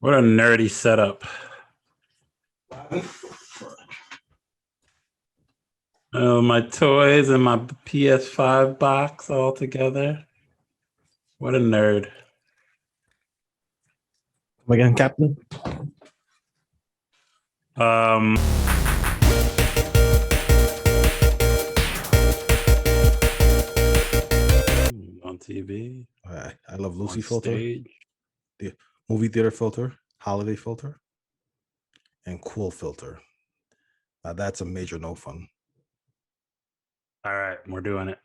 What a nerdy setup. Oh, my toys and my PS5 box all together. What a nerd. Come again, Captain? On TV. I love Lucy on filter, stage. the movie theater filter, holiday filter, and cool filter. Now that's a major no fun. All right, we're doing it.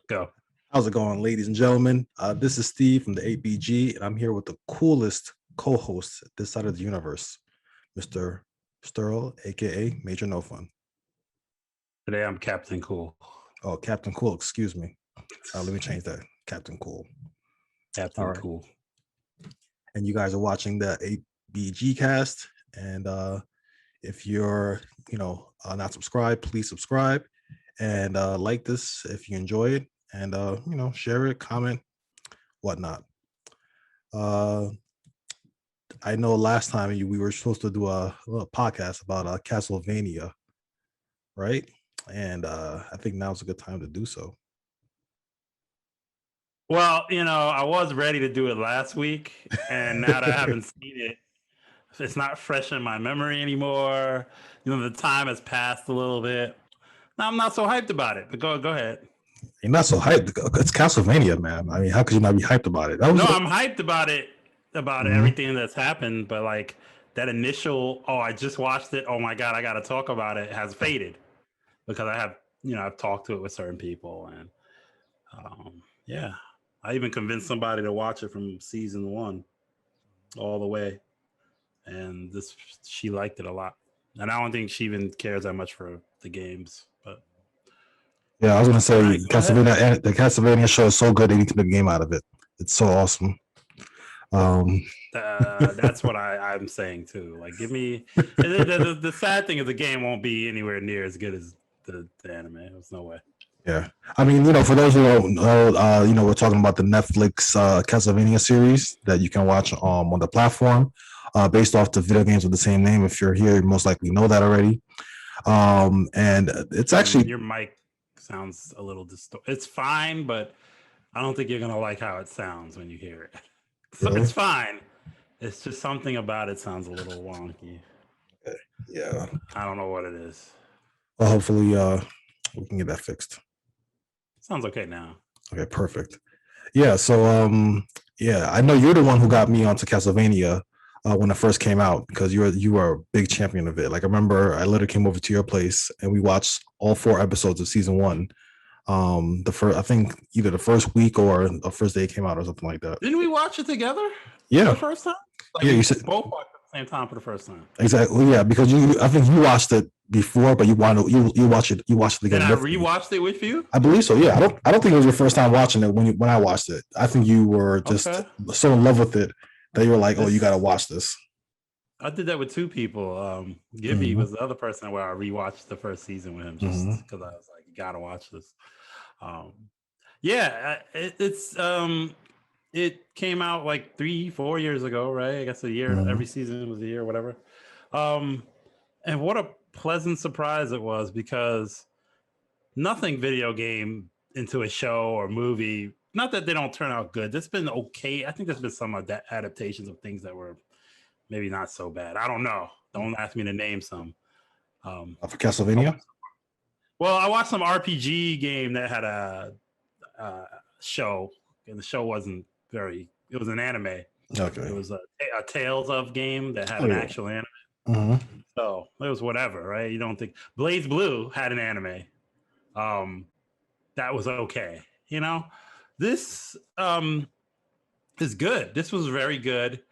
Go. How's it going, ladies and gentlemen? This is Steve from the 8BG, and I'm here with the coolest co-host this side of the universe, Mr. Sterl, aka Major No Fun. Today I'm Captain Cool. Oh, Captain Cool, excuse me. Let me change that. Captain Cool. Captain All right. Cool. And you guys are watching the 8BGCast, and if you're not subscribed, please subscribe and like this if you enjoy it, and share it, comment, whatnot. I know last time we were supposed to do a little podcast about Castlevania, right? And I think now's a good time to do so. Well, I was ready to do it last week, and now that I haven't seen it, it's not fresh in my memory anymore. The time has passed a little bit. Now I'm not so hyped about it. But go ahead. You're not so hyped. It's Castlevania, man. I mean, how could you not be hyped about it? I'm hyped about it, everything that's happened. But like that initial, I just watched it. Oh my God, I got to talk about it, has faded because I have, I've talked to it with certain people, and yeah, I even convinced somebody to watch it from season 1 all the way. And she liked it a lot. And I don't think she even cares that much for the games. But yeah, I was gonna say right, Castlevania. The Castlevania show is so good they need to make a game out of it. It's so awesome. That's what I'm saying too. Like, give me the sad thing is the game won't be anywhere near as good as the anime. There's no way. Yeah, I mean, for those who don't know, we're talking about the Netflix Castlevania series that you can watch on the platform, based off the video games of the same name. If you're here, you most likely know that already. And it's actually your mic sounds a little distorted. It's fine, but I don't think you're gonna like how it sounds when you hear it. So really? It's fine. It's just something about it sounds a little wonky. Okay. Yeah, I don't know what it is. Well, hopefully, we can get that fixed. Sounds okay now. Okay, perfect. Yeah, so I know you're the one who got me onto Castlevania when it first came out, because you were a big champion of it. Like, I remember I literally came over to your place and we watched all 4 episodes of season 1. I think either the first week or the first day it came out or something like that. Didn't we watch it together? Yeah, for the first time. Like, yeah, you said both watched at the same time for the first time. Exactly. Yeah, because I think you watched it before, but you watched it again. Did I rewatched it with you? I believe so. Yeah, I don't think it was your first time watching it when I watched it. I think you were just so in love with it that you were like, "Oh, you got to watch this." I did that with 2 people. Gibby was the other person where I rewatched the first season with him just because I was like, "You got to watch this." It came out like 3-4 years ago, right? I guess a year. Every season was a year, whatever. And what a pleasant surprise it was, because nothing video game into a show or movie, not that they don't turn out good. That's been okay. I think there's been some adaptations of things that were maybe not so bad. I don't know. Don't ask me to name some. For Castlevania? Well, I watched some RPG game that had a show, and the show wasn't it was an anime. Okay. It was a Tales of game that had an actual anime. So it was whatever, right? You don't think Blaze Blue had an anime. That was okay. This is good. This was very good.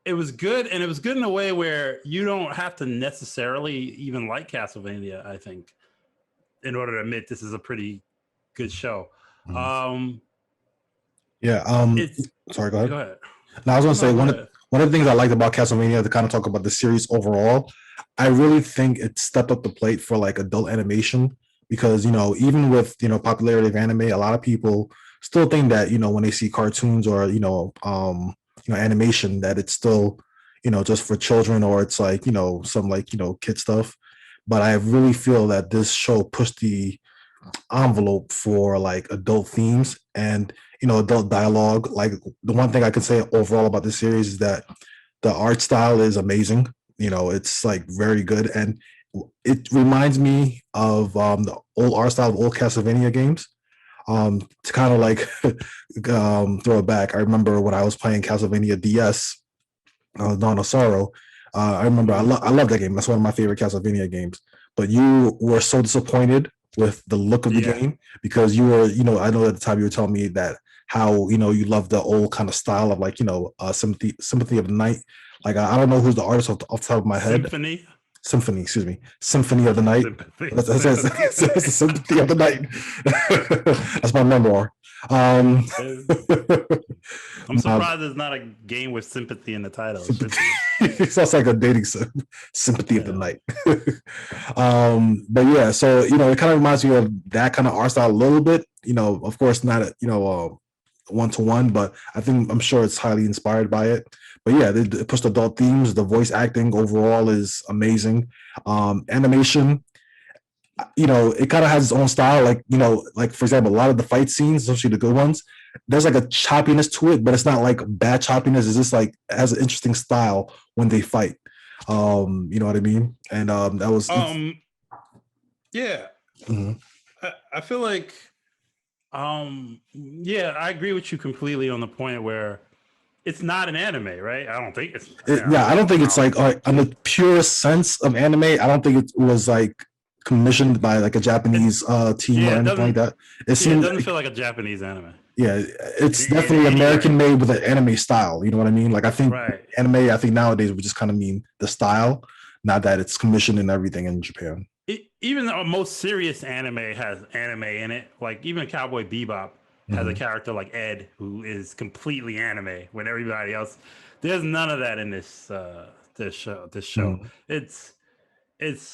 It was good, and it was good in a way where you don't have to necessarily even like Castlevania, I think, in order to admit this is a pretty good show. Sorry, go ahead. Now, I was going to say one of the things I liked about Castlevania, to kind of talk about the series overall, I really think it stepped up the plate for like adult animation, because even with popularity of anime, a lot of people still think that when they see cartoons or animation, that it's still, just for children, or it's like, some like, kid stuff. But I really feel that this show pushed the envelope for like adult themes and, adult dialogue. Like, the one thing I can say overall about this series is that the art style is amazing. It's like very good, and it reminds me of the old art style of old Castlevania games. To kind of like throw it back, I remember when I was playing Castlevania DS, Dawn of Sorrow. I remember I love that game. That's one of my favorite Castlevania games. But you were so disappointed with the look of the game, because you were, I know at the time you were telling me that how, you love the old kind of style of like, Sympathy of the Night. Like, I don't know who's the artist off the top of my head. Symphony, excuse me. Symphony of the Night. That's the Sympathy of the Night. That's my memoir. I'm surprised there's not a game with sympathy in the title. It sounds like a dating Sympathy of the Night. But yeah, so it kind of reminds me of that kind of art style a little bit. Of course not one-to-one, but I'm sure it's highly inspired by it. But yeah, they pushed adult themes. The voice acting overall is amazing. Animation, it kind of has its own style. Like, like for example, a lot of the fight scenes, especially the good ones, there's like a choppiness to it, but it's not like bad choppiness. It's just like, it has an interesting style when they fight. You know what I mean? And that was yeah. Mm-hmm. I feel like yeah, I agree with you completely on the point where it's not an anime, right? I don't think it's. I don't think it's like on the purest sense of anime. I don't think it was like commissioned by like a Japanese team or anything like that. It doesn't feel like a Japanese anime. Yeah, it's definitely American made with an anime style. You know what I mean? Like, I think anime, I think nowadays we just kind of mean the style, not that it's commissioned and everything in Japan. Even the most serious anime has anime in it. Like, even Cowboy Bebop has a character like Ed who is completely anime when everybody else, there's none of that in this show. It's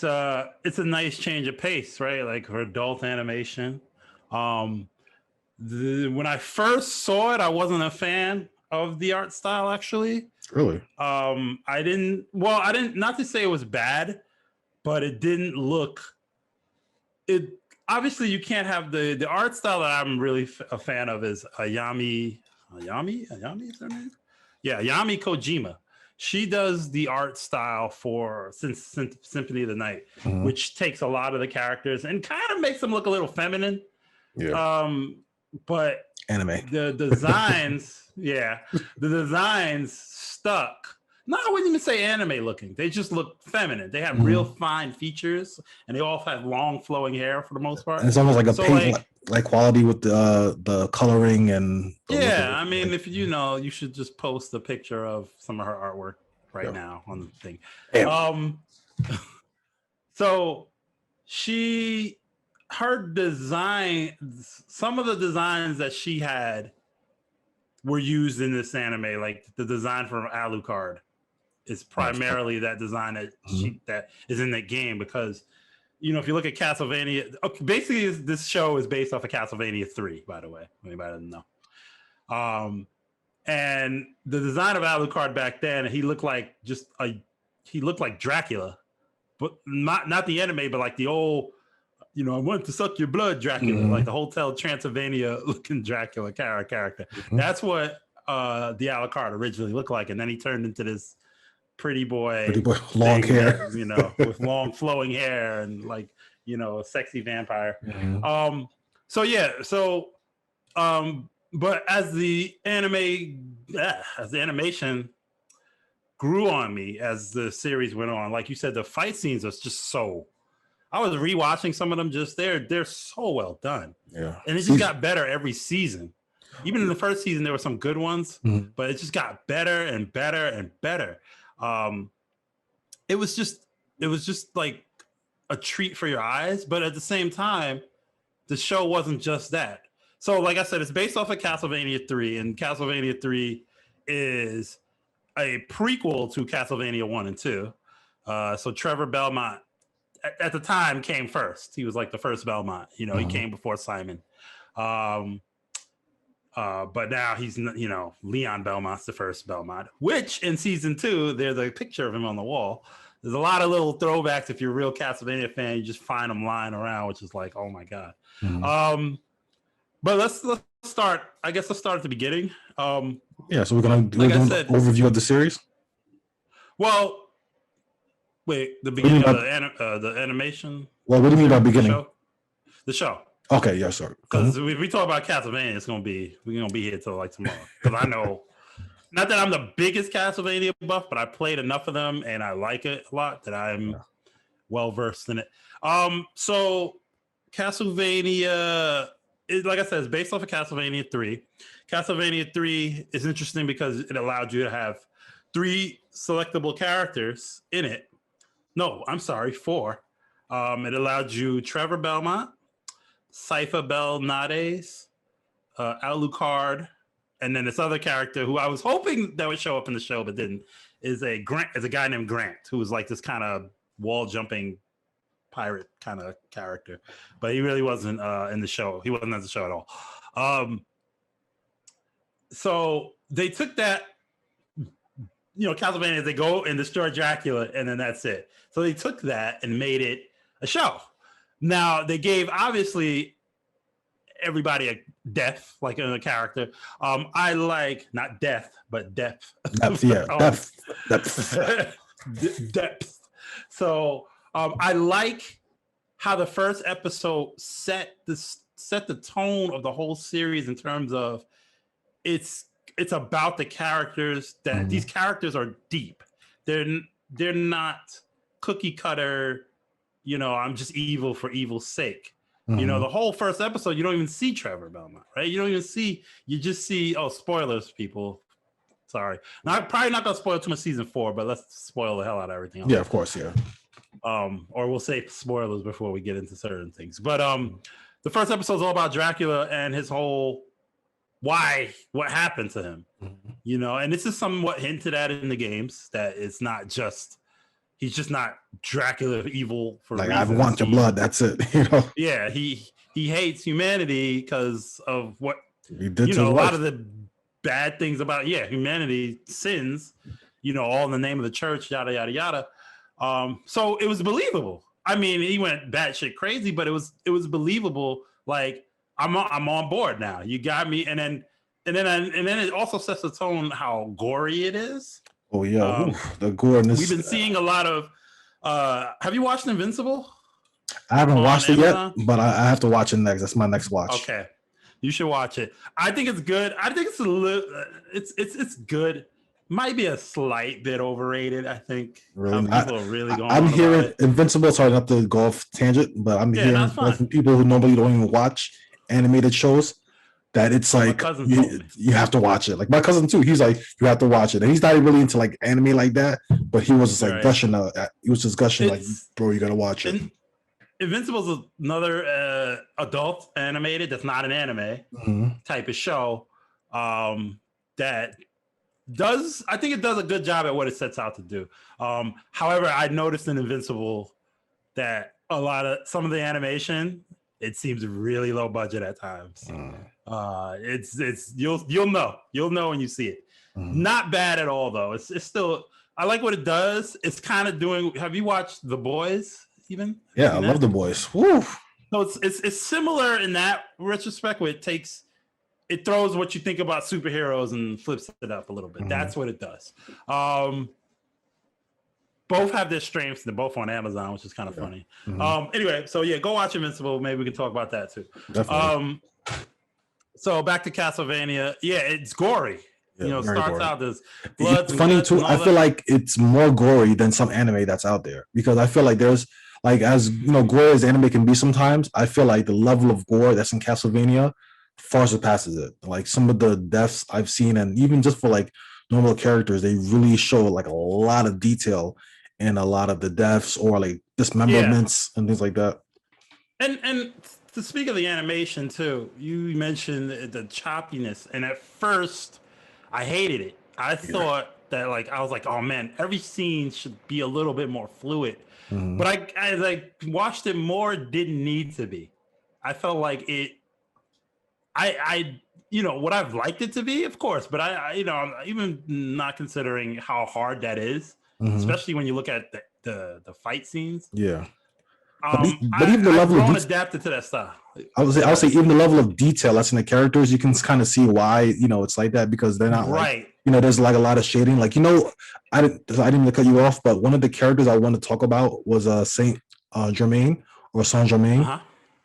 a nice change of pace, right? Like, for adult animation. When I first saw it, I wasn't a fan of the art style, actually. Really? I didn't, not to say it was bad, but it didn't look, obviously you can't have the art style that I'm really a fan of is Ayami is her name? Yeah, Ayami Kojima. She does the art style for Symphony of the Night, which takes a lot of the characters and kind of makes them look a little feminine. Yeah. But anime. The designs, the designs stuck. No, I wouldn't even say anime looking. They just look feminine. They have real fine features, and they all have long flowing hair for the most part. And it's almost like a paint like quality with the coloring and I mean, if you should just post a picture of some of her artwork now on the thing. So her design, some of the designs that she had were used in this anime, like the design from Alucard is primarily that design that is in that game, because if you look at Castlevania, basically this show is based off of Castlevania 3, by the way, anybody doesn't know. And the design of Alucard back then, he looked like Dracula, but not the anime, but like the old, I want to suck your blood Dracula, like the Hotel Transylvania looking Dracula character. That's what the Alucard originally looked like, and then he turned into this pretty boy long hair, with long flowing hair and like a sexy vampire. But as the animation grew on me as the series went on, like you said, the fight scenes are just so. I was rewatching some of them. They're so well done. Yeah, and it just got better every season. Even in the first season, there were some good ones, but it just got better and better and better. It was just like a treat for your eyes, but at the same time, the show wasn't just that. So, like I said, it's based off of Castlevania 3, and Castlevania 3 is a prequel to Castlevania 1 and 2. So Trevor Belmont, at the time, came first. He was like the first Belmont. He came before Simon. But now he's, Leon Belmont's the first Belmont, which in season 2, there's a picture of him on the wall. There's a lot of little throwbacks. If you're a real Castlevania fan, you just find them lying around, which is like, oh my God. But let's start. I guess let's start at the beginning. So we're gonna do an overview of the series. Well, wait, the beginning of the animation. Well, what do you mean by beginning? The show. Okay, yeah, sorry. Because if we talk about Castlevania, we're gonna be here till like tomorrow. Because I know, not that I'm the biggest Castlevania buff, but I played enough of them and I like it a lot that I'm well versed in it. So Castlevania, like I said, is based off of Castlevania 3. Castlevania 3 is interesting because it allowed you to have 3 selectable characters in it. No, I'm sorry, 4. It allowed you Trevor Belmont, Cypher Belnades, Alucard, and then this other character who I was hoping that would show up in the show but didn't, is a guy named Grant, who was like this kind of wall jumping pirate kind of character, but he really wasn't in the show. He wasn't in the show at all. So they took that, Castlevania, they go and destroy Dracula, and then that's it. So they took that and made it a show. Now they gave obviously everybody a death, like in a character. I like not death, but depth. Depth. So I like how the first episode set the tone of the whole series in terms of it's about the characters that these characters are deep. They're not cookie cutter. I'm just evil for evil's sake. The whole first episode, you don't even see Trevor Belmont, right? You just see, spoilers, people. Sorry. Probably not going to spoil too much season 4, but let's spoil the hell out of everything else. Yeah, of course, yeah. Or we'll say spoilers before we get into certain things. But the first episode is all about Dracula and his whole what happened to him. And this is somewhat hinted at in the games, that it's not just, he's just not Dracula evil for like reasons. I want your blood, that's it. Yeah, he hates humanity because of what he did a lot of the bad things about humanity, sins, all in the name of the church, yada yada yada. So it was believable. I mean, he went batshit crazy, but it was believable. Like I'm on board now. You got me, and then it also sets the tone how gory it is. Oh yeah, the gore in this. We've been seeing a lot of. Have you watched Invincible? I haven't watched it yet, but I have to watch it next. That's my next watch. Okay, you should watch it. I think it's good. I think it's a little. It's good. Might be a slight bit overrated. I think really, people are really going. I'm hearing Invincible. Sorry, not to go off tangent, but I'm hearing from people who normally don't even watch animated shows that it's like you have to watch it. Like my cousin too, he's like, you have to watch it, and he's not really into like anime like that, but he was just like gushing. He was just gushing like, bro, you gotta watch it. Invincible is another adult animated that's not an anime type of show that does, I think it does a good job at what it sets out to do. However, I noticed in Invincible that some of the animation, it seems really low budget at times. It's you'll know when you see it. Not bad at all though. It's still, I like what it does. It's kind of doing. Have you watched The Boys? Even I love The Boys. Woo. So it's similar in that retrospect, where it throws what you think about superheroes and flips it up a little bit. That's what it does. Both have their strengths. They're both on Amazon, which is kind of funny. Anyway, so go watch Invincible. Maybe we can talk about that too. Definitely. So back to Castlevania. Yeah, it's gory. Starts gory. Out as blood. It's funny too. I feel like it's more gory than some anime that's out there, because I feel like there's like, as gory as anime can be sometimes, I feel like the level of gore that's in Castlevania far surpasses it. Like some of the deaths I've seen, and even just for like normal characters, they really show like a lot of detail in a lot of the deaths or like dismemberments and things like that. And to speak of the animation too, you mentioned the choppiness, and at first I hated it. I thought that I was like, oh man, every scene should be a little bit more fluid. But as I watched it more, it didn't need to be. I felt like it. what I've liked it to be, of course, but I'm even not considering how hard that is, especially when you look at the fight scenes. Yeah. But even the level I've grown adapted to that style. I would say even the level of detail that's in the characters, you can kind of see why it's like that, because they're not right. Like, there's like a lot of shading. Like, I didn't mean to cut you off, but one of the characters I want to talk about was Saint Germain or Saint Germain. Uh-huh.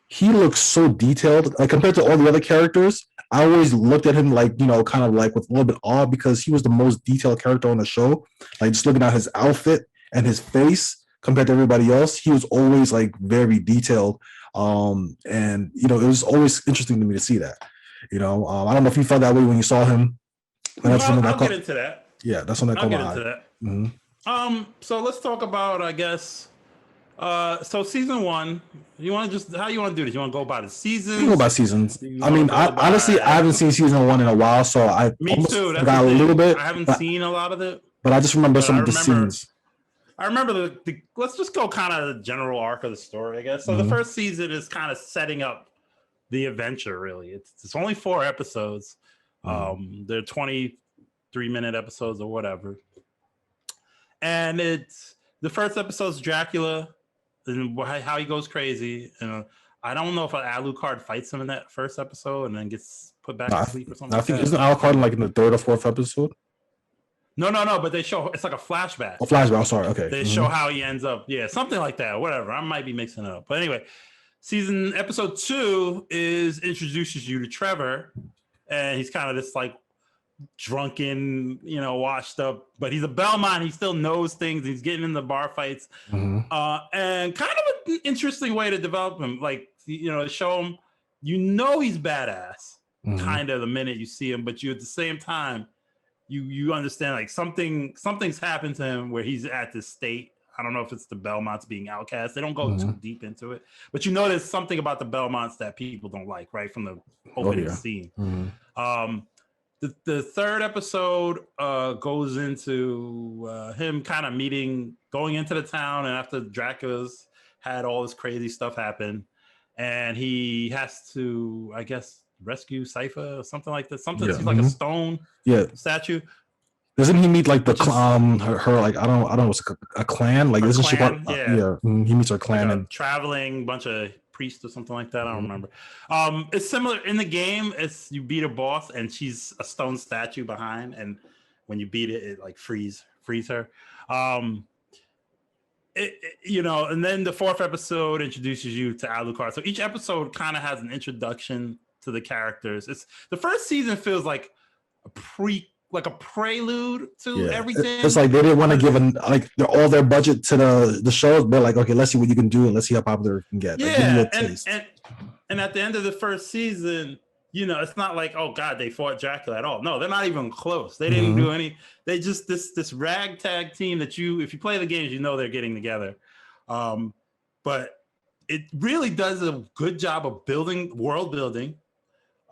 He looks so detailed, like compared to all the other characters. I always looked at him like, kind of like with a little bit awe, because he was the most detailed character on the show. Like, just looking at his outfit and his face compared to everybody else, he was always like very detailed. And it was always interesting to me to see that. I don't know if you felt that way when you saw him. I'll get into that. Yeah, that's when I I'll get into that. Mm-hmm. So let's talk about, I guess. So season 1, you want to how you want to do this? You want to go by the seasons? Go by seasons. I mean, honestly, I haven't seen season 1 in a while, so I forgot a little bit. I haven't seen a lot of it, but I just remember some of the scenes. I remember let's just go kind of the general arc of the story, I guess. So the first season is kind of setting up the adventure, really. It's only 4 episodes. They're 23-minute episodes or whatever. And the first episode is Dracula and how he goes crazy. I don't know if Alucard fights him in that first episode and then gets put back to sleep or something. I think isn't Alucard like in the 3rd or 4th episode? No, but they show it's like a flashback. A flashback, sorry, okay. They show how he ends up, something like that, whatever. I might be mixing it up. But anyway, episode 2 introduces you to Trevor, and he's kind of this like drunken, washed up, but he's a Belmont. He still knows things. He's getting in the bar fights, and kind of an interesting way to develop him. Like, show him, he's badass, kind of the minute you see him, but you at the same time, you understand like something's happened to him where he's at this state. I don't know if it's the Belmonts being outcast. They don't go too deep into it, but there's something about the Belmonts that people don't like, right from the opening scene. The 3rd episode goes into him kind of going into the town, and after Dracula's had all this crazy stuff happen, and he has to, I guess, rescue Cypher or something like that. Something like a stone statue. Doesn't he meet like her like I don't know, what's a clan? Like, isn't she part? He meets her clan, like and traveling bunch of priests or something like that. I don't remember. It's similar in the game. It's you beat a boss and she's a stone statue behind, and when you beat it like freeze her. And then the 4th episode introduces you to Alucard. So each episode kind of has an introduction to the characters. It's the first season feels like a prelude to everything. It's like they didn't want to give all their budget to the show. They're like, okay, let's see what you can do and let's see how popular it can get. And at the end of the first season, it's not like, oh God, they fought Dracula at all. No, they're not even close. They didn't do any. They just this ragtag team that if you play the games, they're getting together. But it really does a good job of world building,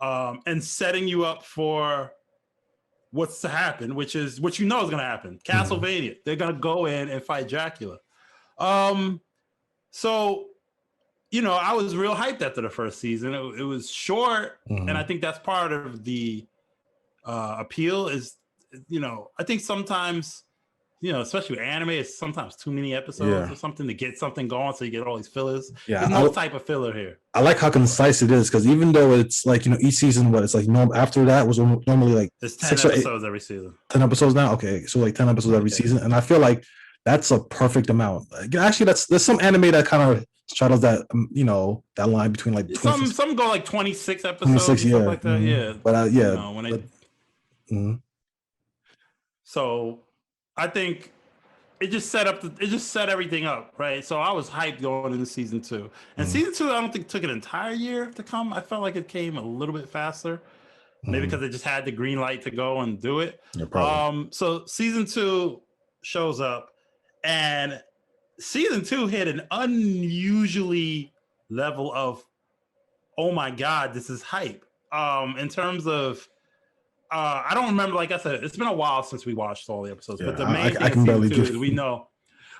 and setting you up for what's to happen, which is what is going to happen. Castlevania, they're going to go in and fight Dracula. So, I was real hyped after the first season. It was short, and I think that's part of the appeal is, I think sometimes, especially with anime, it's sometimes too many episodes or something to get something going, so you get all these fillers. There's no type of filler here. I like how concise it is, because even though it's like, each season, it's like after that was normally like it's 10 episodes every season. 10 episodes now? Okay, so like 10 episodes every season, and I feel like that's a perfect amount. Actually, there's some anime that kind of straddles that, that line between like some go like 26 episodes, 26, stuff like that. But so I think it just set everything up, right? So I was hyped going into season 2. And season 2, I don't think took an entire year to come. I felt like it came a little bit faster. Maybe because they just had the green light to go and do it. So season 2 shows up, and season 2 hit an unusually level of, oh my God, this is hype. In terms of I don't remember, like I said, it's been a while since we watched all the episodes, but the main thing is we know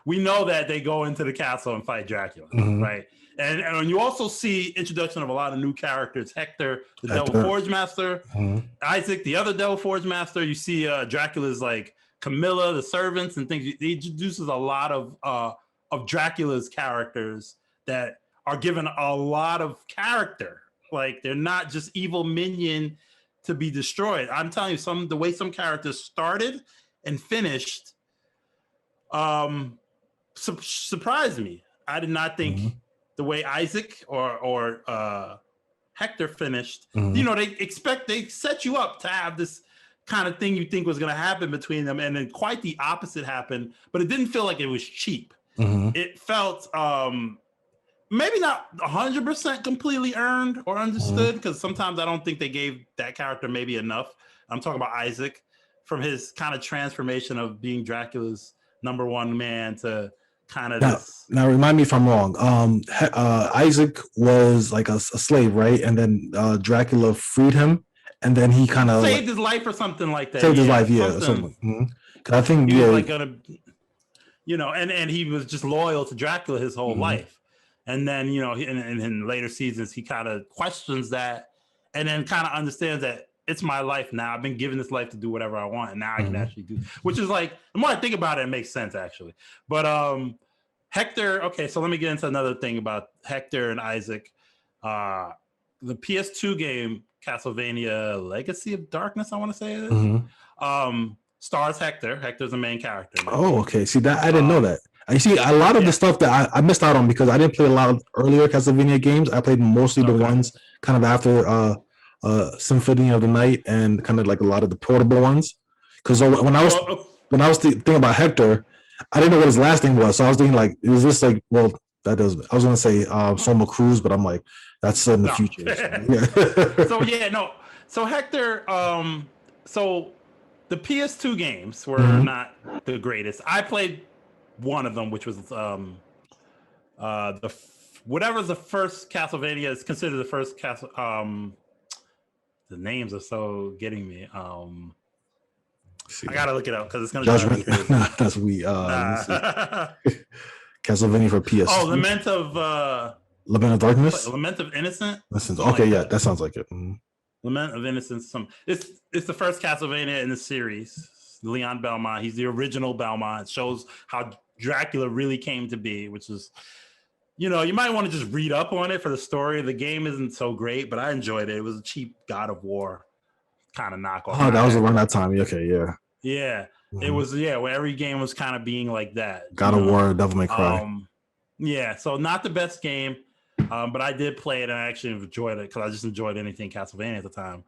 we know that they go into the castle and fight Dracula, right? And you also see introduction of a lot of new characters. Hector, the Devil Forge Master, Isaac, the other Devil Forge Master. You see Dracula's like Camilla, the servants and things. He introduces a lot of Dracula's characters that are given a lot of character. Like they're not just evil minion to be destroyed. I'm telling you, the way some characters started and finished surprised me. I did not think the way Isaac or Hector finished. You know, they set you up to have this kind of thing you think was going to happen between them, and then quite the opposite happened. But it didn't feel like it was cheap. It felt maybe not 100% completely earned or understood, because sometimes I don't think they gave that character maybe enough. I'm talking about Isaac, from his kind of transformation of being Dracula's #1 man to kind of now remind me if I'm wrong. Isaac was like a slave, right? And then Dracula freed him, and then he kind of saved his life or something like that. Saved his life, yeah. Something. I think he was like gonna, you know, and he was just loyal to Dracula his whole life. And then, you know, in later seasons, he kind of questions that, and then kind of understands that it's my life now. I've been given this life to do whatever I want, and now I can actually do. Which is like, the more I think about it, it makes sense actually. But Hector. Okay, so let me get into another thing about Hector and Isaac. The PS2 game Castlevania: Legacy of Darkness, I want to say it is. Stars Hector. Hector's the main character. Oh, okay. See that I didn't know that. I see a lot of the stuff that I missed out on because I didn't play a lot of earlier Castlevania games. I played mostly the ones kind of after Symphony of the Night and kind of like a lot of the portable ones. Because when I was thinking about Hector, I didn't know what his last name was, so I was thinking like, is this like, well, that does. I was gonna say Soma Cruz, but I'm like, that's in the future. So Hector. So the PS2 games were not the greatest. I played one of them, which was whatever's the first Castlevania is considered the first Castle. The names are so getting me. I gotta look it up because it's gonna Judgment. That's Castlevania for PS. Oh, Lament of Darkness. Lament of Innocence. Okay, yeah, that sounds like it. Lament of Innocence. It's the first Castlevania in the series. Leon Belmont. He's the original Belmont. It shows how Dracula really came to be, which is, you know, you might want to just read up on it for the story. The game isn't so great, but I enjoyed it. It was a cheap God of War kind of knockoff. Oh, that was around that time. Okay, yeah. Yeah. It was, where every game was kind of being like that. God of War, Devil May Cry. Yeah, so not the best game, but I did play it and I actually enjoyed it because I just enjoyed anything Castlevania at the time.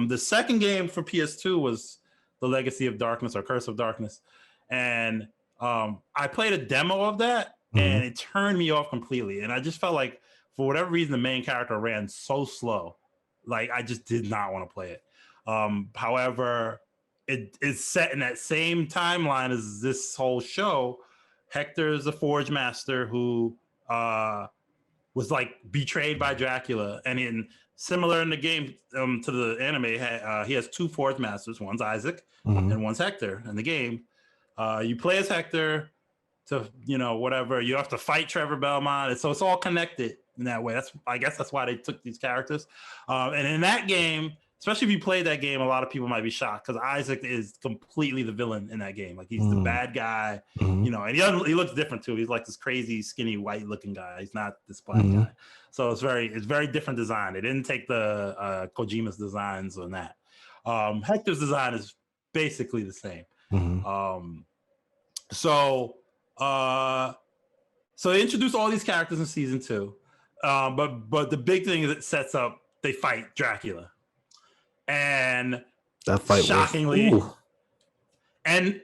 The second game for PS2 was The Legacy of Darkness or Curse of Darkness. And I played a demo of that and it turned me off completely. And I just felt like, for whatever reason, the main character ran so slow. Like, I just did not want to play it. However, it is set in that same timeline as this whole show. Hector is a Forge Master who was like betrayed by Dracula. And similar in the game to the anime, he has two Forge Masters. One's Isaac and one's Hector. In the game, you play as Hector to, you know, whatever. You have to fight Trevor Belmont. So it's all connected in that way. I guess that's why they took these characters. And in that game, especially if you play that game, a lot of people might be shocked because Isaac is completely the villain in that game. Like, he's the bad guy, you know, and he looks different too. He's like this crazy, skinny, white looking guy. He's not this black guy. So it's very different design. They didn't take the Kojima's designs on that. Hector's design is basically the same. So they introduced all these characters in season 2. But the big thing is it sets up, they fight Dracula. And that fight shockingly, and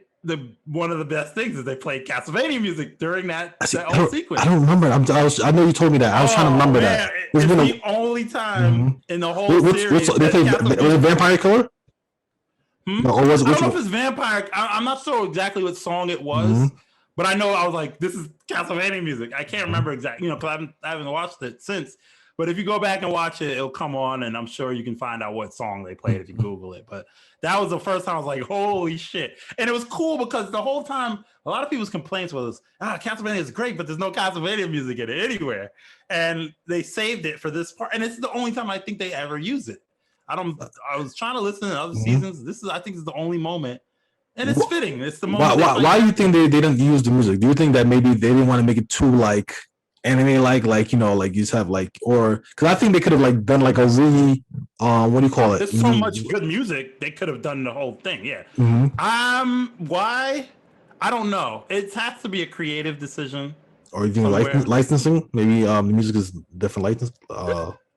one of the best things is they played Castlevania music during that whole sequence. I don't remember. I know you told me that. I was trying to remember that. It's the only time in the whole series. They played Vampire Killer? No, I don't know if it's Vampire. I'm not sure exactly what song it was, but I know I was like, this is Castlevania music. I can't remember exactly, you know, because I haven't watched it since. But if you go back and watch it, it'll come on, and I'm sure you can find out what song they played if you Google it. But that was the first time I was like, holy shit. And it was cool because the whole time, a lot of people's complaints was, Castlevania is great, but there's no Castlevania music in it anywhere. And they saved it for this part. And it's the only time I think they ever use it. I was trying to listen to other seasons. I think is the only moment. And it's fitting. It's the moment. Why do you think they didn't use the music? Do you think that maybe they didn't want to make it too like anime like you know, like you just have like, or because I think they could have like done like a really what do you call it? There's so much good music, they could have done the whole thing. Yeah. Why? I don't know. It has to be a creative decision. Or you think licensing? Maybe the music is different license.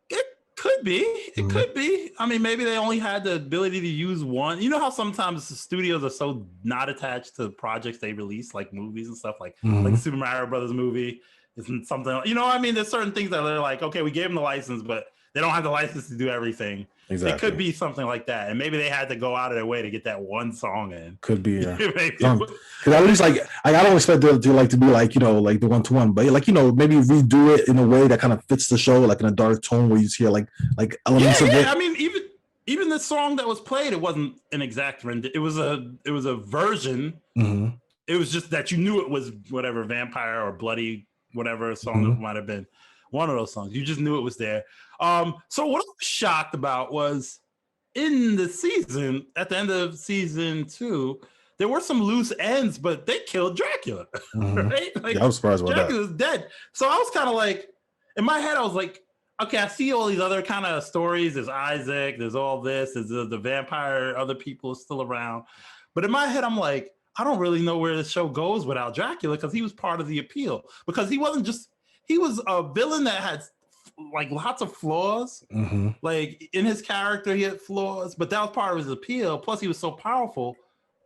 It could be. It could be. I mean, maybe they only had the ability to use one. You know how sometimes the studios are so not attached to projects they release, like movies and stuff, like the Super Mario Brothers movie. Isn't something, you know what I mean? There's certain things that they're like, okay, we gave them the license, but they don't have the license to do everything. Exactly. It could be something like that. And maybe they had to go out of their way to get that one song in. Could be, yeah. Because at least like I don't expect them to be like, you know, like the 1-to-1, but like, you know, maybe redo it in a way that kind of fits the show, like in a dark tone where you hear like elements of it. I mean, even the song that was played, it wasn't an exact rendition. It was a version. It was just that you knew it was whatever vampire or bloody whatever song it might have been, one of those songs. You just knew it was there. So what I was shocked about was in the season, at the end of season 2, there were some loose ends, but they killed Dracula, right? Like, I was surprised about Dracula's dead. So I was kind of like, in my head, I was like, okay, I see all these other kind of stories. There's Isaac, there's all this, there's the vampire, other people are still around. But in my head, I'm like, I don't really know where the show goes without Dracula, because he was part of the appeal. Because he was a villain that had like lots of flaws. Like in his character, he had flaws, but that was part of his appeal. Plus, he was so powerful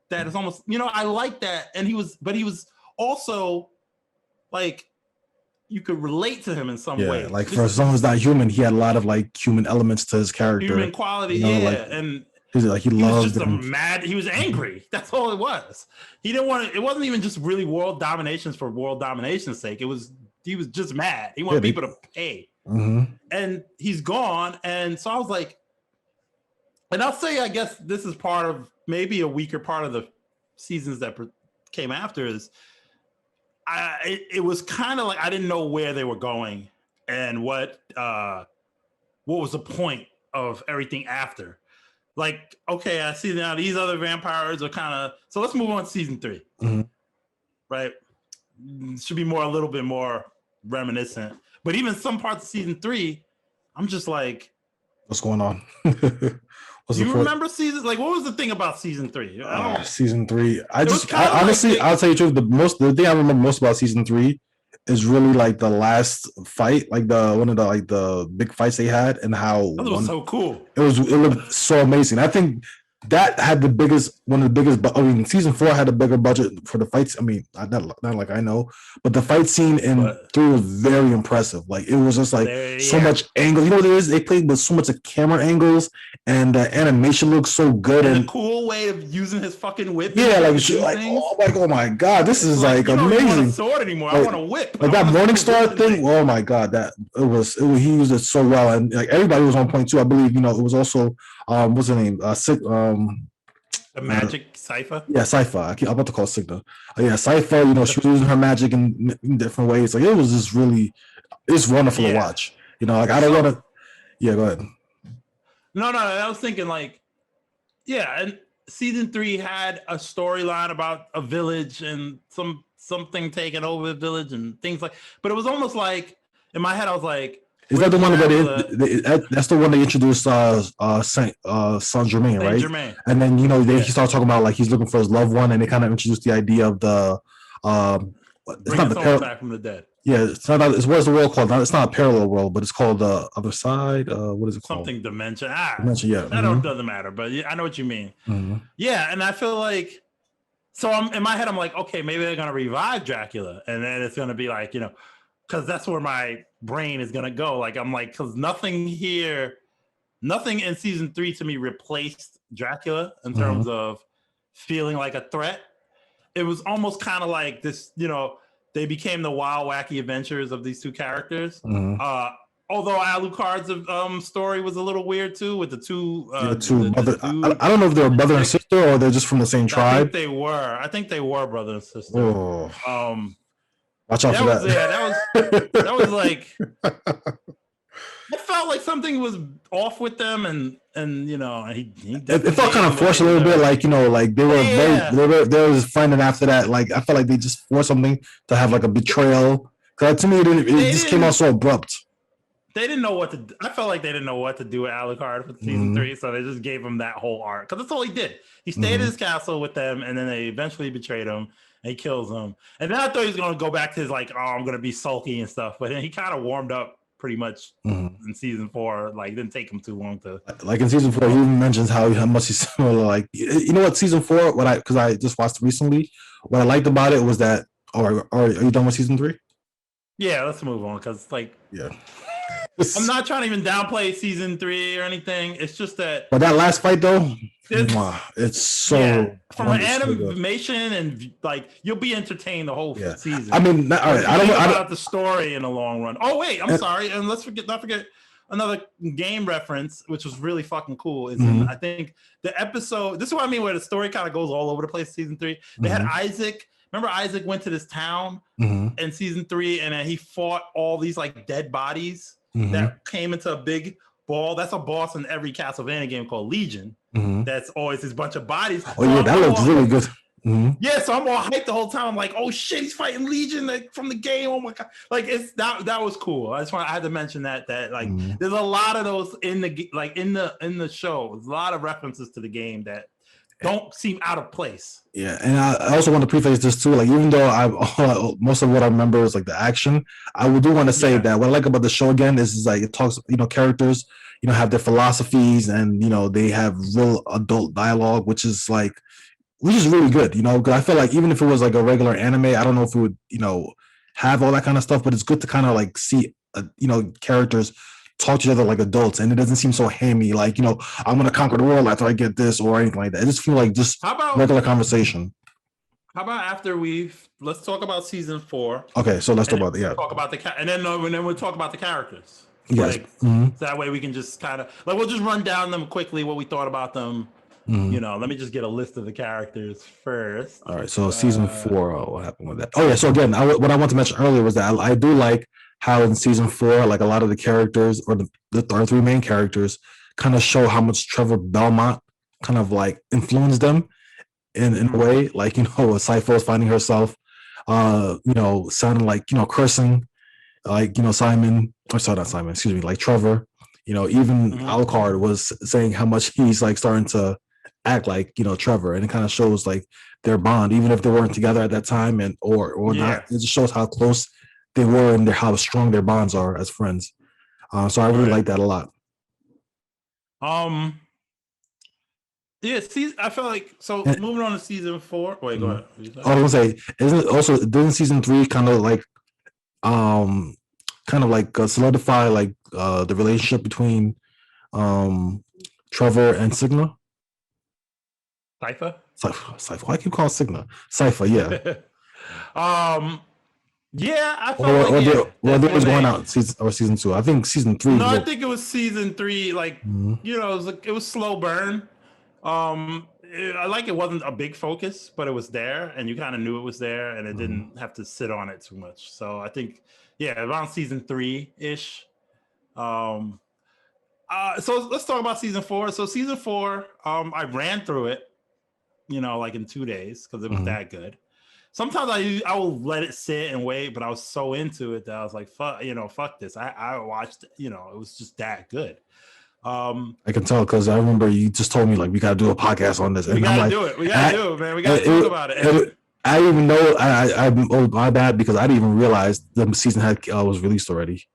that it's almost, you know, I like that. And he was also like, you could relate to him in some way. Like for someone who's not human, he had a lot of like human elements to his character. Human quality, you know, yeah. Like, and he loved just he was angry. That's all it was. He didn't want to, it wasn't even just really world dominations for world domination's sake. He was just mad. He wanted people to pay. And he's gone. And so I was like, and I'll say, I guess this is part of maybe a weaker part of the seasons that came after is it was kind of like I didn't know where they were going and what was the point of everything after. Like, okay, I see now these other vampires are kind of, so let's move on to season 3. Right? Should be a little bit more reminiscent. But even some parts of season 3, I'm just like, what's going on? Do you remember season? Like, what was the thing about season 3? Season 3. Honestly, I'll tell you the truth. The thing I remember most about season 3 is really like the last fight, like one of the big fights they had, and how that was so cool. It looked so amazing. I think that had one of the biggest. I mean, season 4 had a bigger budget for the fights. I mean, not like I know, but the fight scene in 3 was very impressive. Like it was just like so much angle. You know what it is? They played with so much of camera angles, and the animation looks so good. And a cool way of using his fucking whip. Yeah, oh my god, this is like amazing. I don't want a sword anymore. I want a whip. Like that Morningstar thing. Oh my god, he used it so well, and like everybody was on point too. I believe it was also. What's her name? The magic Sypha? Yeah, Sypha. I'm about to call Signa. Sypha, she was using her magic in different ways. Like it was just it's wonderful to watch. Like I don't want to. Yeah, go ahead. No. I was thinking like, and season 3 had a storyline about a village and something taking over the village and things like. But it was almost like in my head, I was like. Is that the one that's the one they introduced Saint Germain, right? Germain. And then he started talking about like he's looking for his loved one, and they kind of introduced the idea of the it's not the back from the dead. Yeah, it's not. What's the world called? It's not a parallel world, but it's called the other side. What is it called? Something dimension. Dimension. Yeah, that doesn't matter, but I know what you mean. Yeah, and I feel like so in my head I'm like, okay, maybe they're gonna revive Dracula, and then it's gonna be like because that's where my brain is gonna go. Like I'm like, because nothing in season 3 to me replaced Dracula in terms of feeling like a threat. It was almost kind of like this, they became the wild, wacky adventures of these two characters. Although Alucard's story was a little weird too, with the two brother. dude. I don't know if they're brother and sister or they're just from the same tribe. I think they were brother and sister. Oh, watch out for that. That was like. I felt like something was off with them, and it felt kind of forced a little bit, like like they were they was friending after that. Like I felt like they just forced something to have like a betrayal. Because to me, it just came out so abrupt. They didn't know what to do. I felt like they didn't know what to do with Alucard for season 3, so they just gave him that whole arc. Because that's all he did. He stayed in his castle with them, and then they eventually betrayed him, and he kills him. And then I thought he was going to go back to his, like, oh, I'm going to be sulky and stuff. But then he kind of warmed up pretty much in season 4. Like, it didn't take him too long to... Like, in season 4, he even mentions how much he's similar. Like, you know what, season 4, because I just watched it recently, what I liked about it was that... are you done with season 3? Yeah, let's move on, because, like... Yeah. I'm not trying to even downplay season 3 or anything. It's just that. But that last fight, though, it's so from an animation and like you'll be entertained the whole season. I mean, all right, I don't know about the story in the long run. Oh wait, I'm sorry, and not forget another game reference, which was really fucking cool. Is in, I think the episode. This is what I mean, where the story kind of goes all over the place. Season 3, they had Isaac. Remember, Isaac went to this town in season 3, and then he fought all these like dead bodies. That came into a big ball. That's a boss in every Castlevania game called Legion. That's always this bunch of bodies. Oh yeah, that looks really good. Yeah, so I'm all hyped the whole time. I'm like, oh shit, he's fighting Legion from the game. Oh my god, like it's that was cool. I had to mention that like there's a lot of those in the show. There's a lot of references to the game that don't seem out of place. Yeah, and I also want to preface this too. Like, even though most of what I remember is like the action, I do want to say that what I like about the show again is like it talks, characters, have their philosophies, and they have real adult dialogue, which is really good. Because I feel like even if it was like a regular anime, I don't know if it would have all that kind of stuff, but it's good to kind of like see characters talk to each other like adults, and it doesn't seem so hammy, like I'm gonna conquer the world after I get this or anything like that. It just feels like just regular conversation. How about after let's talk about season 4? Okay, so let's talk about talk about and then we'll talk about the characters. Yes. So that way we can just kind of we'll just run down them quickly, what we thought about them. Let me just get a list of the characters first. All right, so season 4, what happened with that? Oh yeah, so again, what I want to mention earlier was that I do like how in season 4, like a lot of the characters or the 3 main characters kind of show how much Trevor Belmont kind of like influenced them in a way, like Sypho is finding herself sounding like cursing, like Simon, or sorry, not Simon, excuse me, like Trevor, even Alucard was saying how much he's like starting to act like Trevor, and it kind of shows like their bond, even if they weren't together at that time and or not. It just shows how close they were and how strong their bonds are as friends. So I really like that a lot. Yeah, I feel like moving on to season 4. Wait, go ahead. I was gonna say, didn't season 3 kind of like solidify like the relationship between Trevor and Sigma? Sypho? Why I keep calling Sigma? Sypho, yeah. Yeah, I felt they was going out season 2. I think season 3. No, I think it was season 3. Like it was slow burn. It wasn't a big focus, but it was there, and you kind of knew it was there, and it didn't have to sit on it too much. So I think, around season 3-ish. So let's talk about season 4. So season 4, I ran through it, like in 2 days because it was that good. Sometimes I will let it sit and wait, but I was so into it that I was like, fuck this. I watched, it was just that good. I can tell because I remember you just told me like we gotta do a podcast on this. We gotta do it. We gotta do it, man. We gotta talk about it. I didn't even know. I my bad because I didn't even realize the season was released already.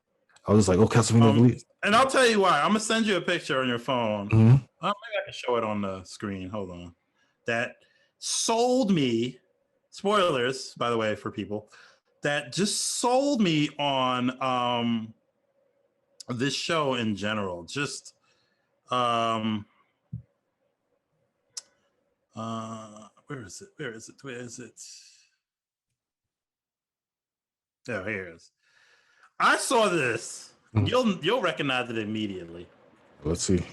I was just like, oh, Castlevania released. And I'll tell you why. I'm gonna send you a picture on your phone. Maybe I can show it on the screen. Hold on. That sold me. Spoilers, by the way, for people that just sold me on this show in general. Just where is it? Oh, here it is. I saw this You'll recognize it immediately. Let's see.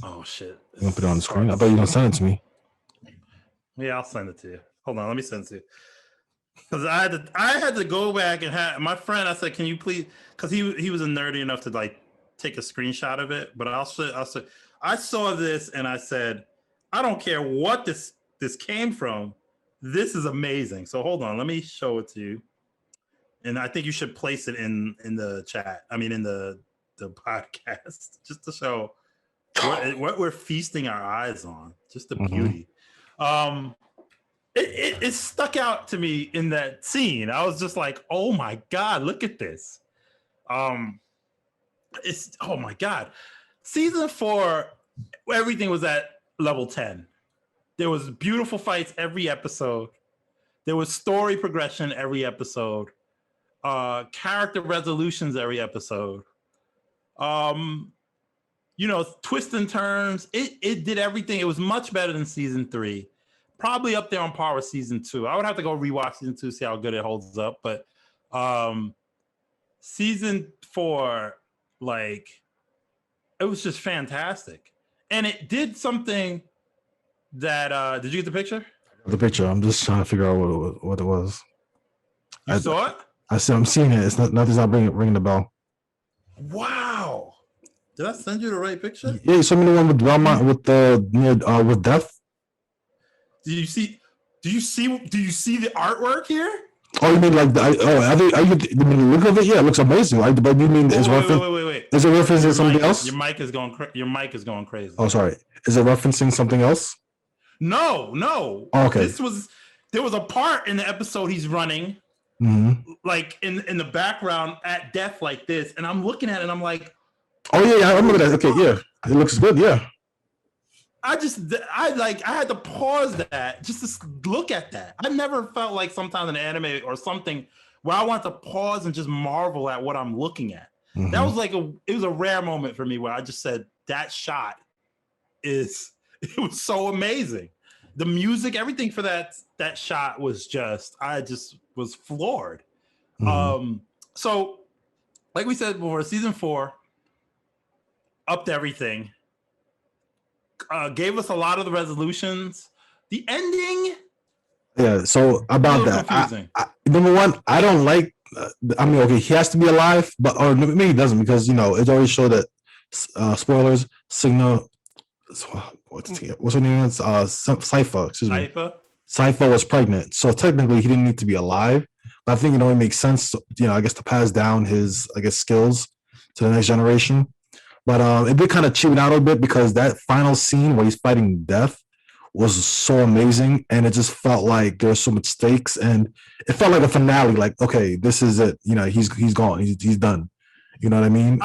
Oh shit! You gonna put it on the screen? I thought you were gonna send it to me. Yeah, I'll send it to you. Hold on, let me send it to you. Because I had to go back and have my friend. I said, "Can you please?" Because he was a nerdy enough to like take a screenshot of it. But I saw this and I said, "I don't care what this came from. This is amazing." So hold on, let me show it to you. And I think you should place it in the chat. I mean, in the podcast, just to show what we're feasting our eyes on. Just the beauty. It stuck out to me in that scene. I was just like, oh my God, look at this. It's oh my God. Season 4, everything was at level 10. There was beautiful fights every episode. There was story progression every episode. Character resolutions every episode. Twists and turns. It did everything. It was much better than season 3. Probably up there on par with season 2. I would have to go rewatch season 2, see how good it holds up. But season 4, like, it was just fantastic. And it did something that did you get the picture? The picture. I'm just trying to figure out what it was. You saw it? I'm seeing it. It's nothing's not ringing the bell. Wow. Did I send you the right picture? Yeah, you sent me the one with Belmont with Death. Do you see the artwork here? Oh, you mean like you mean the look of it? Yeah, it looks amazing. Like, but you mean wait. Is it referencing something else? Your mic is going crazy. Oh, sorry. Is it referencing something else? No. Oh, okay. There was a part in the episode he's running, like in the background at death like this, and I'm looking at it and I'm like, oh yeah, I remember that. Okay, yeah, it looks good. Yeah. I had to pause that just to look at that. I never felt like sometimes an anime or something where I want to pause and just marvel at what I'm looking at. That was it was a rare moment for me where I just said that shot it was so amazing. The music, everything for that shot was I just was floored. So like we said before, season 4 upped everything. Gave us a lot of the resolutions. The ending, yeah. So about that, number one, I don't like. I mean, okay, he has to be alive, but or maybe he doesn't because it already showed that. Spoilers. Signal. What's her name? Sypha. Excuse me. Sypha was pregnant, so technically he didn't need to be alive. But I think it only makes sense. I guess to pass down his skills to the next generation. But it did kind of cheapen out a bit because that final scene where he's fighting death was so amazing, and it just felt like there's so much stakes, and it felt like a finale. Like, okay, this is it. He's gone. He's done. You know what I mean?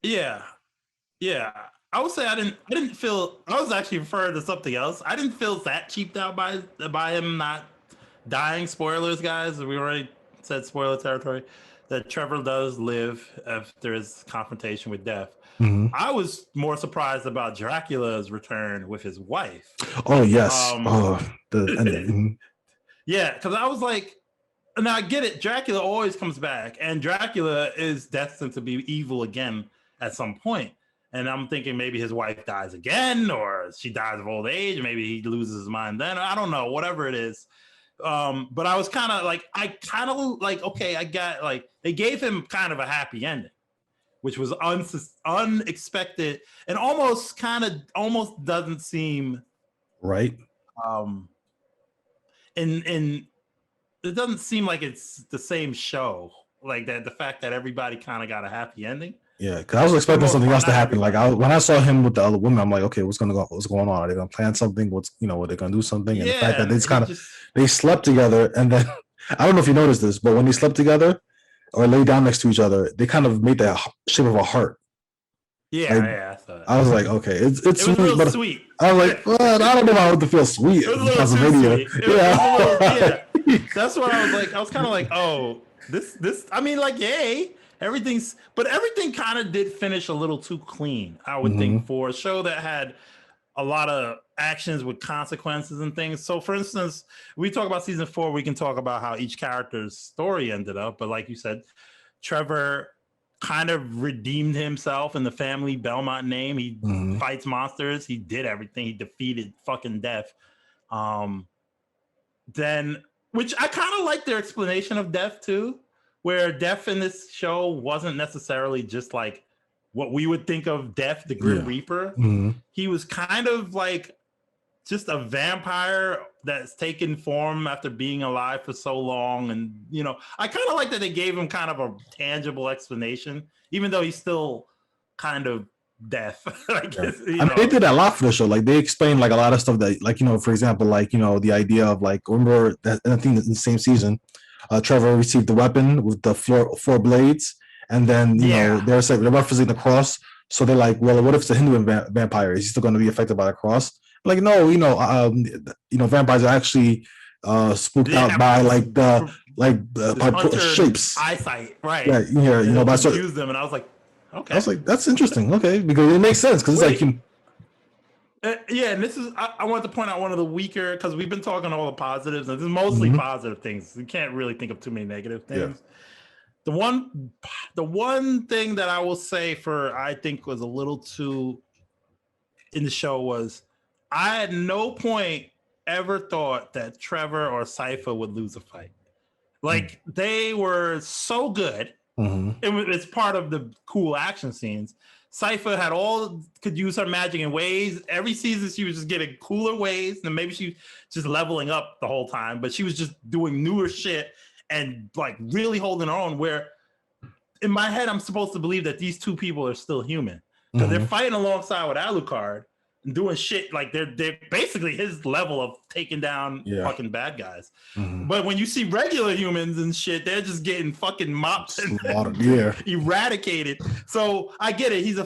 Yeah. I would say I didn't feel. I was actually referring to something else. I didn't feel that cheaped out by him not dying. Spoilers, guys. We already said spoiler territory. That Trevor does live after his confrontation with death. I was more surprised about Dracula's return with his wife. Oh yes. The ending. Yeah, because I was like, and I get it. Dracula always comes back, and Dracula is destined to be evil again at some point. And I'm thinking maybe his wife dies again, or she dies of old age. Maybe he loses his mind then. I don't know. Whatever it is. But I was kind of like, okay, I got like they gave him kind of a happy ending, which was unexpected and almost doesn't seem right. And it doesn't seem like it's the same show, like that. The fact that everybody kind of got a happy ending. Yeah, because I was expecting something else to happen. Like when I saw him with the other woman, I'm like, okay, what's going on? Are they gonna plan something? Are they gonna do something? And the fact that they slept together, and then I don't know if you noticed this, but when they slept together or lay down next to each other, they kind of made that shape of a heart. Yeah. I was like, okay, it's sweet, real but sweet. I was like, well, I don't know if I want to feel sweet. It was a little too sweet. Yeah. That's what I was like. I was kind of like, oh, this. I mean, like, yay. Everything kind of did finish a little too clean, I would think, for a show that had a lot of actions with consequences and things. So, for instance, we talk about season 4, we can talk about how each character's story ended up. But like you said, Trevor kind of redeemed himself in the family Belmont name. He fights monsters. He did everything. He defeated fucking death. Then, which I kind of like their explanation of death too, where death in this show wasn't necessarily just like what we would think of death, the Grim Reaper. He was kind of like just a vampire that's taken form after being alive for so long. And, you know, I kind of like that they gave him kind of a tangible explanation, even though he's still kind of death. I guess, I mean, they did a lot for the show. Like they explained like a lot of stuff that, like, you know, for example, like, you know, the idea of like, remember that I think in the same season, Trevor received the weapon with the four blades, and then you know they're referencing the cross. So they're like, well, what if it's a Hindu vampire? Is he still going to be affected by the cross? Like, no, you know, vampires are actually spooked out by like the shapes, eyesight, right? Yeah, you know, but I use them, and I was like, okay, I was like, that's interesting, okay, because it makes sense because it's like. Yeah, and this is I wanted to point out one of the weaker, because we've been talking all the positives, and this is mostly positive things. You can't really think of too many negative things. The one thing that I will say I think was a little too in the show was I at no point ever thought that Trevor or Cypher would lose a fight. Like they were so good. It's part of the cool action scenes. Cypher could use her magic in ways. Every season she was just getting cooler ways, and maybe she was just leveling up the whole time, but she was just doing newer shit and like really holding her own. Where in my head, I'm supposed to believe that these two people are still human because they're fighting alongside with Alucard and doing shit like they're basically his level of taking down fucking bad guys. But when you see regular humans and shit, they're just getting fucking mopped and eradicated. So I get it. He's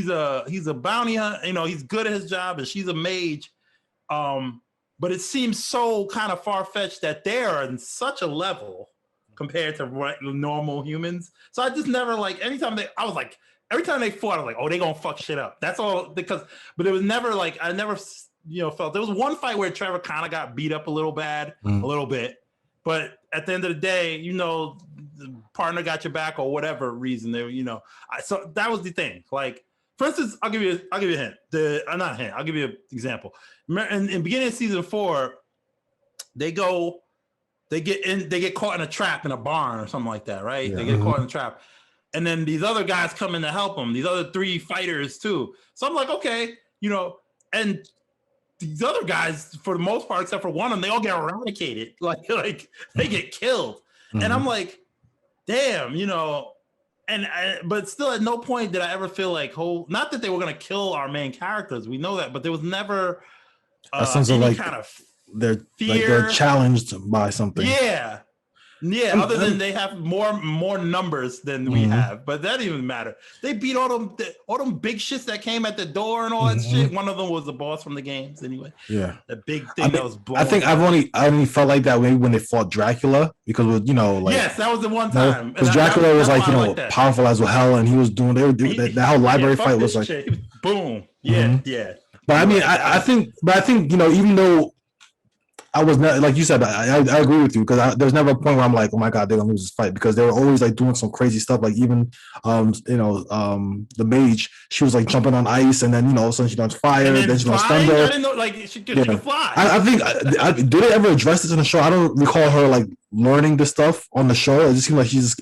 a bounty hunter. You know, he's good at his job, and she's a mage. But it seems so kind of far-fetched that they are in such a level compared to normal humans. So I just never every time they fought, I was like, oh, they gonna fuck shit up. That's all but it was never like, I never, felt, there was one fight where Trevor kind of got beat up a little bad, a little bit. But at the end of the day, the partner got your back or whatever reason so that was the thing. Like, for instance, I'll give you a hint. Not a hint, I'll give you an example. In beginning of season 4, they get caught in a trap in a barn or something like that, right? They get caught in a trap. And then these other guys come in to help them, these other 3 fighters too. So I'm like, okay, and these other guys, for the most part, except for one of them, they all get eradicated. Like they get killed. And I'm like, damn, but still at no point did I ever feel like, not that they were going to kill our main characters. We know that, but there was never a sense of like kind of fear. Like they're challenged by something. Yeah, other than they have more numbers than we have, but that didn't even matter. They beat all them big shits that came at the door and all that shit. One of them was the boss from the games, anyway. Yeah, the big thing that was blown. I think I only felt like that way when they fought Dracula, because yes, that was the one time because Dracula was like powerful as hell, and he was doing that whole library fight was like boom, yeah. But I mean, I think even though I was not, like you said, I agree with you, because there's never a point where I'm like, oh my god, they're gonna lose this fight, because they were always like doing some crazy stuff. Like even the mage, she was like jumping on ice, and then all of a sudden she does fire, then she does thunder. I didn't know like she could fly. I think did they ever address this in the show? I don't recall her like learning this stuff on the show. It just seemed like she's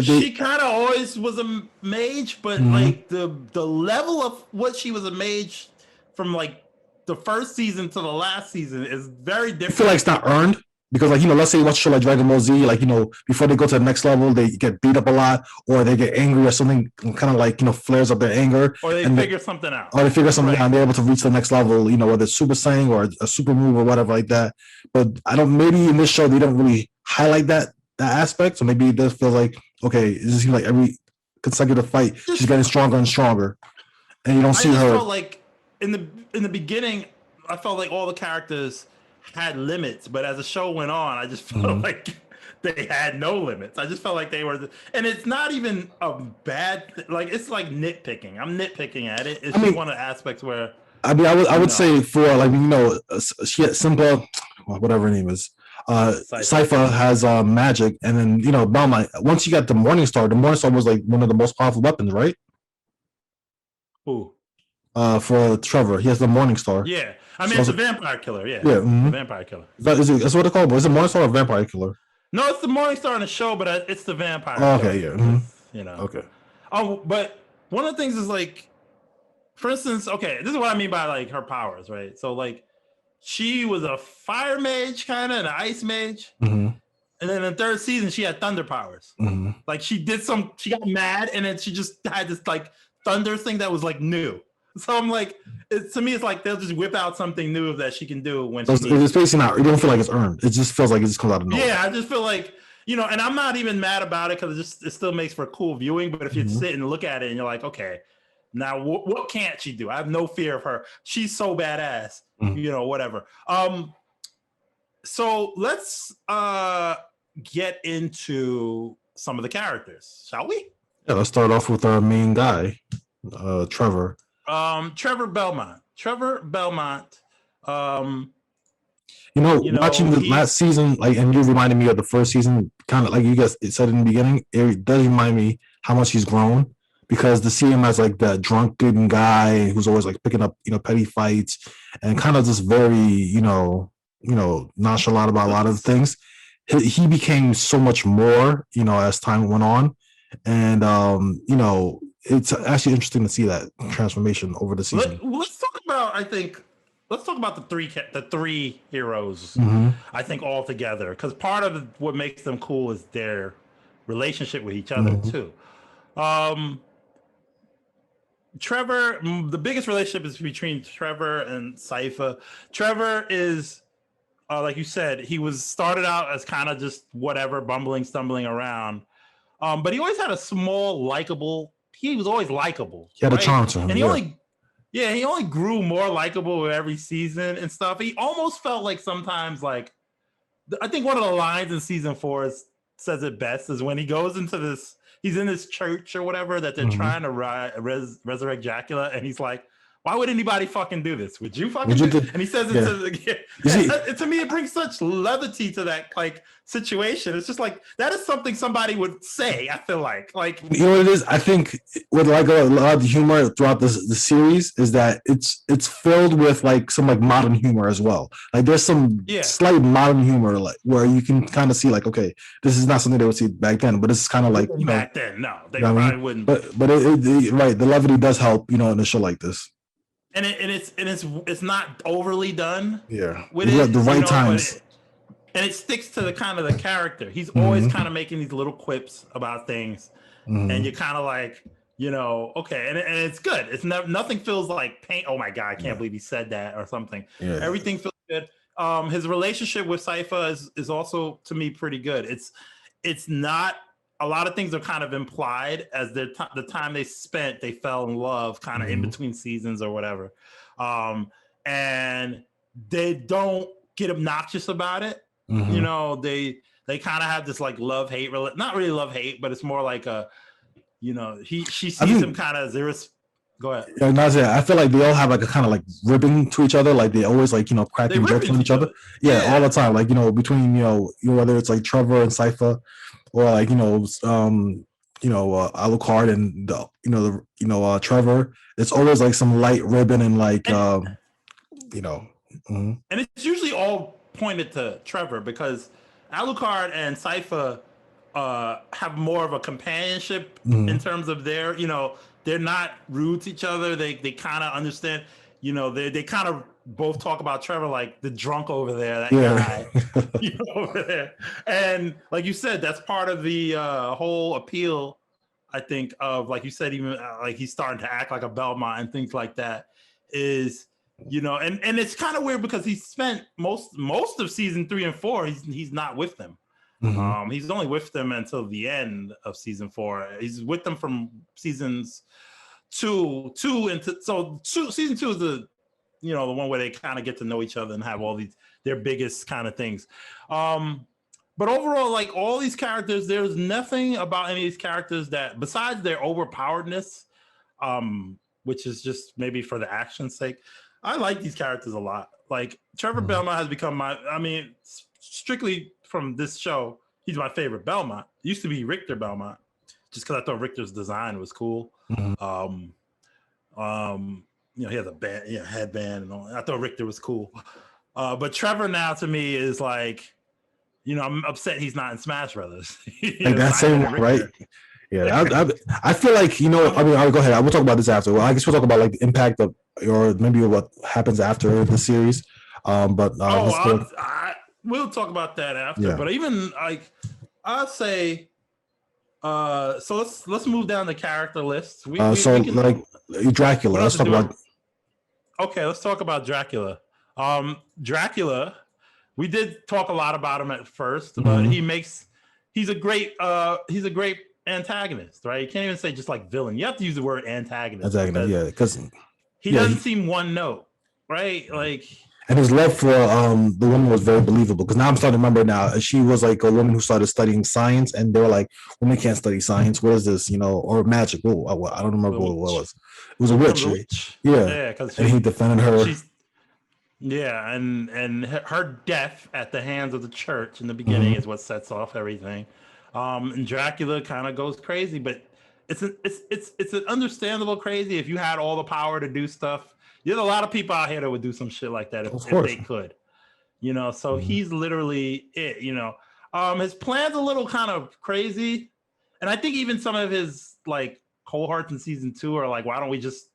she kind of always was a mage, but like the level of what she was a mage from like the first season to the last season is very different. I feel like it's not earned, because let's say you watch a show like Dragon Ball Z, before they go to the next level, they get beat up a lot, or they get angry or something, kind of flares up their anger, or they figure something out, out, and they're able to reach the next level, whether it's Super Saiyan or a super move or whatever like that. But I don't, maybe in this show they don't really highlight that aspect, so maybe it does feel like, okay, it just seems like every consecutive fight she's getting stronger and stronger, and you don't see her. Felt like in the beginning, I felt like all the characters had limits, but as the show went on, I just felt like they had no limits. I just felt like they were, and it's not even a bad, it's like nitpicking. I'm nitpicking at it. It's just one of the aspects where I would say for she had Simba, whatever her name is. Cypher has magic, and then Belmont. Once you got the Morningstar was like one of the most powerful weapons, right? Who? For Trevor, he has the Morningstar. Yeah, I mean it's a vampire killer. Yeah, the vampire killer. That's what it's called. But is it Morningstar or vampire killer? No, it's the Morningstar in the show, but it's the vampire. Oh, okay, yeah. Okay. Oh, but one of the things is like, for instance, okay, this is what I mean by like her powers, right? So like, she was a fire mage kind of, an ice mage, and then in the third season she had thunder powers. Like she got mad, and then she just had this like thunder thing that was like new. So I'm like, to me, it's like they'll just whip out something new that she can do when it's basically not. You don't feel like it's earned. It just feels like it just comes out of nowhere. Yeah, I just feel like and I'm not even mad about it because it still makes for cool viewing. But if you sit and look at it and you're like, okay, now what can't she do? I have no fear of her. She's so badass. Whatever. So let's get into some of the characters, shall we? Yeah, let's start off with our main guy, Trevor. Trevor Belmont. Watching the last season, like, and you reminded me of the first season, kind of like you guys said in the beginning, it does remind me how much he's grown, because to see him as like that drunken guy who's always like picking up, petty fights and kind of just very, nonchalant about a lot of things. He became so much more, as time went on. And, it's actually interesting to see that transformation over the season. Let's talk about the three heroes. I think all together, because part of what makes them cool is their relationship with each other too. Trevor, the biggest relationship is between Trevor and Cypher. Trevor is, like you said, he started out as kind of just whatever, bumbling, stumbling around, but he always had a small, likable. He was always likable. He had a charm to him, and he only grew more likable with every season and stuff. He almost felt like sometimes, like, I think one of the lines in season 4 says it best, is when he goes into this, he's in this church or whatever that they're trying to resurrect Dracula, and he's like, why would anybody fucking do this? Would you fucking do it? And he says it to me, it brings such levity to that like situation. It's just like, that is something somebody would say, I feel like you know what it is. I think with like a lot of the humor throughout the series is that it's filled with like some like modern humor as well. Like there's some slight modern humor, like where you can kind of see like, okay, this is not something they would see back then, but it's kind of like back then, no, they probably wouldn't. But right, the levity does help, in a show like this. And it's not overly done. Yeah, with the right times. And it sticks to the kind of the character. He's always kind of making these little quips about things, and you're kind of like, okay, and it's good. It's nothing feels like pain. Oh my god, I can't believe he said that or something. Yeah. Everything feels good. His relationship with Cypher is also, to me, pretty good. It's not. A lot of things are kind of implied as the time they spent, they fell in love kind of in between seasons or whatever. And they don't get obnoxious about it. They kind of have this like love-hate, not really love-hate, but it's more like she sees him kind of zeros. Go ahead. Yeah, I feel like they all have like a kind of like ribbing to each other. Like they always like, cracking jokes on each other. Yeah, all the time. Like, between, whether it's like Trevor and Cypher, or like Alucard and Trevor, it's always like some light ribbon and like and it's usually all pointed to Trevor, because Alucard and Cypher have more of a companionship in terms of their, they're not rude to each other. They kind of understand, they kind of both talk about Trevor like the drunk over there, that guy, over there. And like you said, that's part of the whole appeal, I think, of, like you said, even like he's starting to act like a Belmont and things like that is, and it's kind of weird because he spent most of season 3 and 4, he's not with them. He's only with them until the end of season 4. He's with them from seasons 2 into season 2 is the the one where they kind of get to know each other and have all their biggest kind of things. But overall, like all these characters, there's nothing about any of these characters that, besides their overpoweredness, which is just maybe for the action's sake, I like these characters a lot. Like Trevor Belmont has become strictly from this show, he's my favorite Belmont. It used to be Richter Belmont, just because I thought Richter's design was cool. Mm-hmm. He has a band, headband and all. I thought Richter was cool. But Trevor now to me is like, I'm upset he's not in Smash Brothers. Like that same one, right? Yeah, I feel like, I'll go ahead. We'll talk about this after. Well, I guess we'll talk about like the impact of, or maybe what happens after the series. We'll talk about that after. Yeah. But even like, I'd say, so let's move down the character list. We can, Dracula. Let's talk about. Okay, let's talk about Dracula. Dracula. We did talk a lot about him at first, but he's a great antagonist, right? You can't even say just like villain. You have to use the word antagonist. Because he doesn't seem one note, right? Like, and his love for the woman was very believable. Because now I'm starting to remember now, she was like a woman who started studying science, and they were like, "Women can't study science. What is this? Or magic? I don't remember what it was. It was a witch. Yeah, and he defended her. Yeah, and her death at the hands of the church in the beginning is what sets off everything. And Dracula kind of goes crazy, but it's an understandable crazy if you had all the power to do stuff. There's a lot of people out here that would do some shit like that if they could. So he's literally it, his plan's a little kind of crazy. And I think even some of his like cohorts in season 2 are like, why don't we just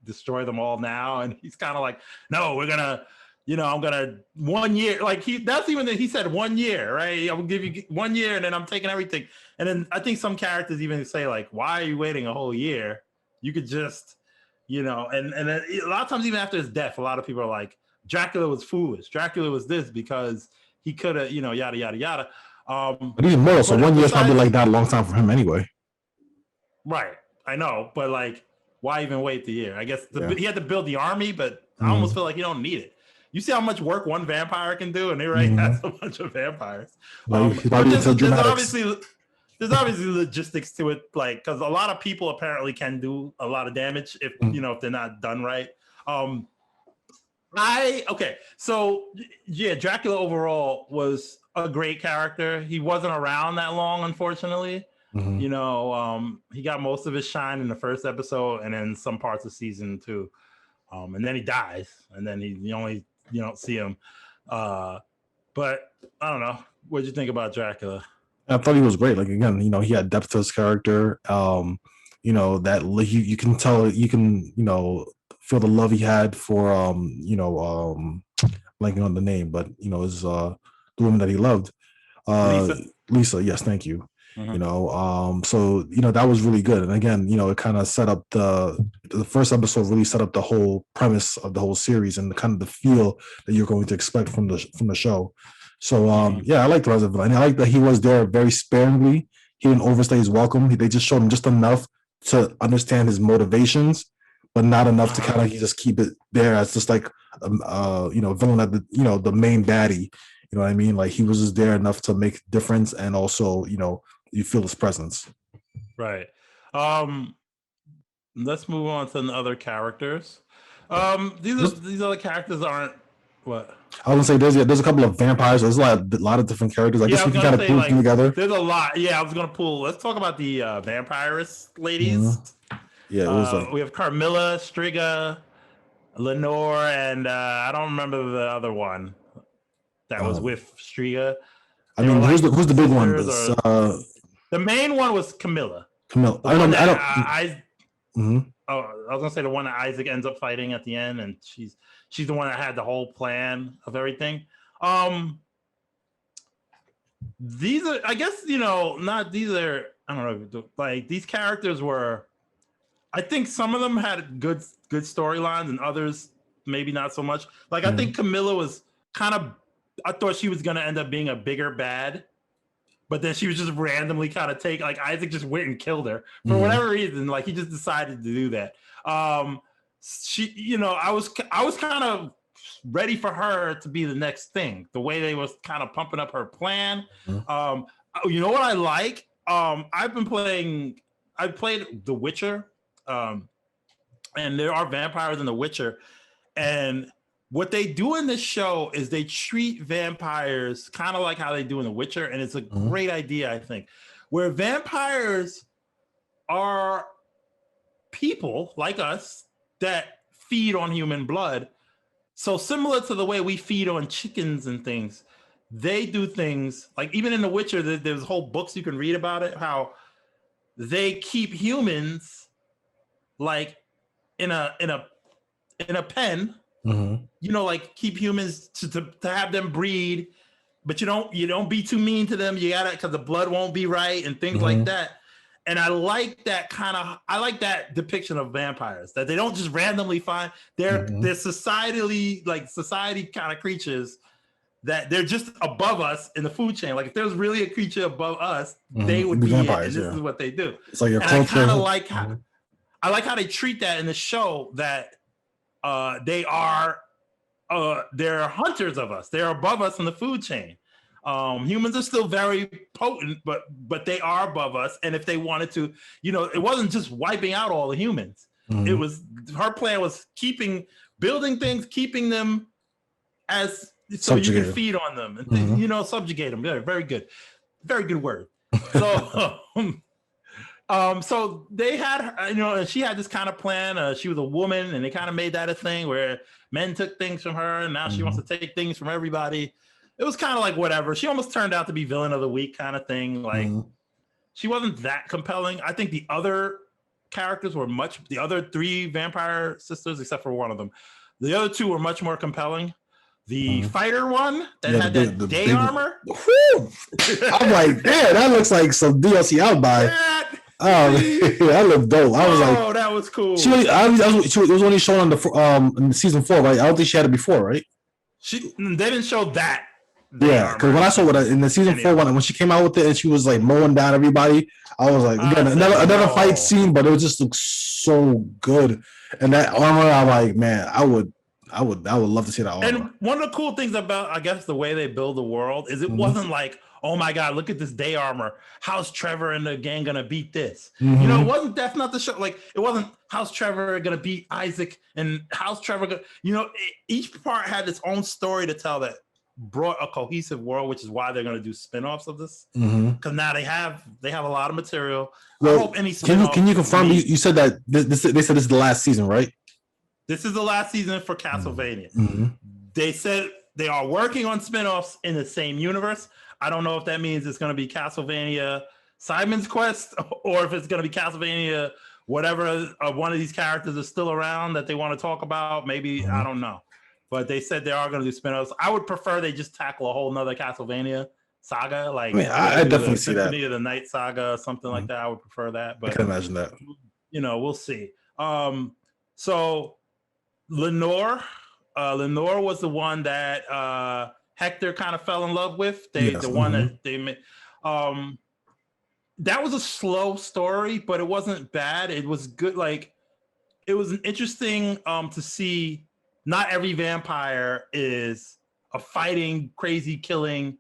destroy them all now? And he's kind of like, no, we're gonna, I'm gonna 1 year. Like he said 1 year, right? I will give you 1 year, and then I'm taking everything. And then I think some characters even say like, why are you waiting a whole year? You could just, and then a lot of times even after his death, a lot of people are like, Dracula was foolish. Dracula was this because he could have, yada yada yada. But he's immortal, so 1 year is probably like not a long time for him anyway. Right, I know, but like, why even wait the year? I guess he had to build the army, but I almost feel like you don't need it. You see how much work one vampire can do, and he already has a bunch of vampires. There's obviously logistics to it, like because a lot of people apparently can do a lot of damage if if they're not done right. Dracula overall was a great character. He wasn't around that long, unfortunately. He got most of his shine in the first episode and then some parts of season 2. And then he dies, and then you don't see him. But I don't know. What did you think about Dracula? I thought he was great. Like again, he had depth to his character. That you can tell, you can feel the love he had for blanking on the name, but his the woman that he loved, Lisa. Yes, thank you. So that was really good, and again, it kind of set up the first episode really set up the whole premise of the whole series and the kind of the feel that you're going to expect from the show. So I like the Resident Villain. I like that he was there very sparingly. He didn't overstay his welcome. They just showed him just enough to understand his motivations, but not enough to kind of just keep it there as just like villain at the main baddie. You know what I mean? Like he was just there enough to make a difference, and also you feel his presence. Right. Let's move on to the other characters. These other characters aren't what? I was gonna say there's a couple of vampires. There's a lot of different characters. I guess we can kind of pull them together. There's a lot. Yeah, I was gonna pull. Let's talk about the vampirist ladies. Yeah, it was we have Carmilla, Striga, Lenore, and I don't remember the other one that was with Striga. I mean, who's the big one? The main one was Camilla. I don't. I was gonna say the one that Isaac ends up fighting at the end, and she's the one that had the whole plan of everything. These are, I guess, not these are. I don't know. Like these characters were. I think some of them had good storylines, and others maybe not so much. Like I think Camilla was kind of. I thought she was gonna end up being a bigger bad. But then she was just randomly kind of like Isaac just went and killed her for whatever reason. Like he just decided to do that. I was kind of ready for her to be the next thing. The way they was kind of pumping up her plan. You know what I like? I played The Witcher, and there are vampires in The Witcher, and what they do in this show is they treat vampires kind of like how they do in The Witcher, and it's a great idea, I think, where vampires are people like us that feed on human blood. So similar to the way we feed on chickens and things, they do things like, even in The Witcher, there's whole books you can read about it, how they keep humans like in a pen, you know, like keep humans to have them breed, but you don't be too mean to them. You gotta, because the blood won't be right and things like that. And I like that depiction of vampires, that they don't just randomly find, they're society kind of creatures, that they're just above us in the food chain. Like if there's really a creature above us, they would be vampires, and this is what they do. It's like your culture. I kind of like how I like how they treat that in the show, that they're hunters of us. They're above us in the food chain. Humans are still very potent, but they are above us. And if they wanted to, you know, it wasn't just wiping out all the humans. It was, her plan was building things, keeping them as so you can feed on them and you know, subjugate them. Yeah, very good word. So so they had, you know, and she had this kind of plan. She was a woman, and they kind of made that a thing where men took things from her, and now she wants to take things from everybody. It was kind of like whatever. She almost turned out to be villain of the week kind of thing. Like she wasn't that compelling. I think the other characters were the other three vampire sisters, except for one of them, the other two were much more compelling. The fighter one that had the day big armor. I'm like, damn, that looks like some DLC out by. That looked dope. I was like, oh, that was cool. It was only shown on the in season 4, right? I don't think she had it before, right? They didn't show that. Yeah, because when I saw it in the season 4 one, when she came out with it and she was like mowing down everybody, I was like, again, another fight scene, but it just looks so good. And that armor, I'm like, man, I would love to see that armor. And one of the cool things about, I guess, the way they build the world is it wasn't like, oh my God, look at this day armor. How's Trevor and the gang gonna beat this? You know, that's not the show. Like, it wasn't how's Trevor gonna beat Isaac and how's Trevor gonna, you know, each part had its own story to tell that brought a cohesive world, which is why they're gonna do spin-offs of this. Because now they have a lot of material. Well, I hope any can you confirm? You said that they said this is the last season, right? This is the last season for Castlevania. They said they are working on spin-offs in the same universe. I don't know if that means it's going to be Castlevania Simon's Quest, or if it's going to be Castlevania, whatever one of these characters is still around that they want to talk about. Maybe, I don't know. But they said they are going to do spin-offs. I would prefer they just tackle a whole nother Castlevania saga. Like, I definitely see that. Symphony of the Night saga, something like that. I would prefer that. But I can imagine that. You know, we'll see. So Lenore was the one that Hector kind of fell in love with. The one that they made. That was a slow story, but it wasn't bad. It was good. Like, it was an interesting to see. Not every vampire is a fighting, crazy, killing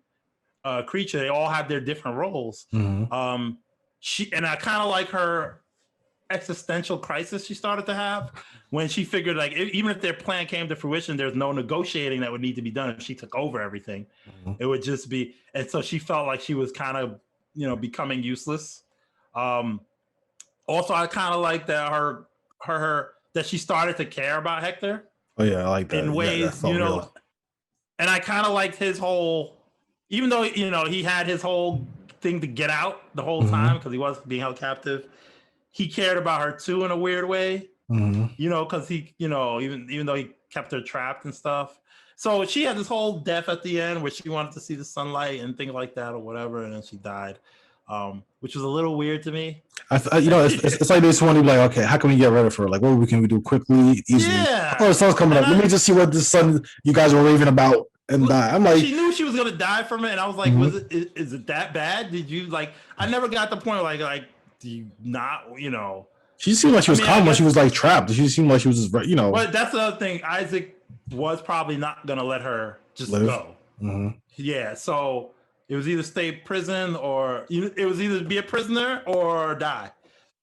creature. They all have their different roles. And I kind of like her existential crisis she started to have when she figured, like, even if their plan came to fruition, there's no negotiating that would need to be done if she took over everything. It would just be, and so she felt like she was kind of, you know, becoming useless. Also, I kind of like that her that she started to care about Hector. Oh yeah, I like that. In ways, you know, real. And I kind of liked his whole, even though, you know, he had his whole thing to get out the whole time because he was being held captive. He cared about her too in a weird way, you know, because he, you know, even though he kept her trapped and stuff. So she had this whole death at the end where she wanted to see the sunlight and things like that or whatever, and then she died, which was a little weird to me. You know, it's like they just want to be like, okay, how can we get rid of her? Like, what can we do quickly, easily? Yeah. Oh, the sun's coming up. Let me just see what the sun you guys were raving about and die. I'm like, she knew she was gonna die from it, and I was like, is it that bad? Did you like? I never got the point like. Do you not, you know? She seemed like she was calm when she was like trapped. She seemed like she was just, you know. But that's the other thing. Isaac was probably not gonna let her just go. Yeah, so it was either stay prison or it was either be a prisoner or die.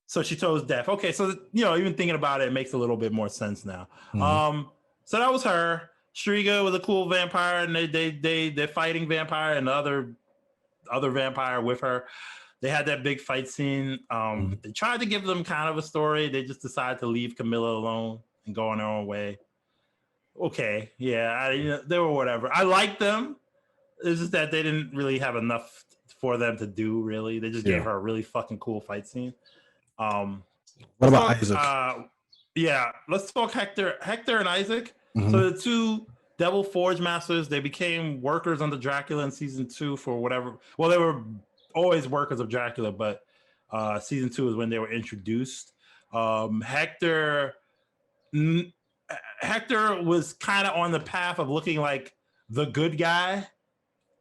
So she chose death. Okay, so you know, even thinking about it, it makes a little bit more sense now. So that was her. Striga was a cool vampire, and they're fighting vampire and the other vampire with her. They had that big fight scene. They tried to give them kind of a story. They just decided to leave Camilla alone and go on their own way. Okay, yeah, they were whatever. I liked them. It's just that they didn't really have enough for them to do. Really, they just gave her a really fucking cool fight scene. What about Isaac? Let's talk Hector and Isaac. So the two Devil Forge masters, they became workers under Dracula in season 2 for whatever. Well, they were always workers of Dracula, but season 2 is when they were introduced. Hector was kind of on the path of looking like the good guy,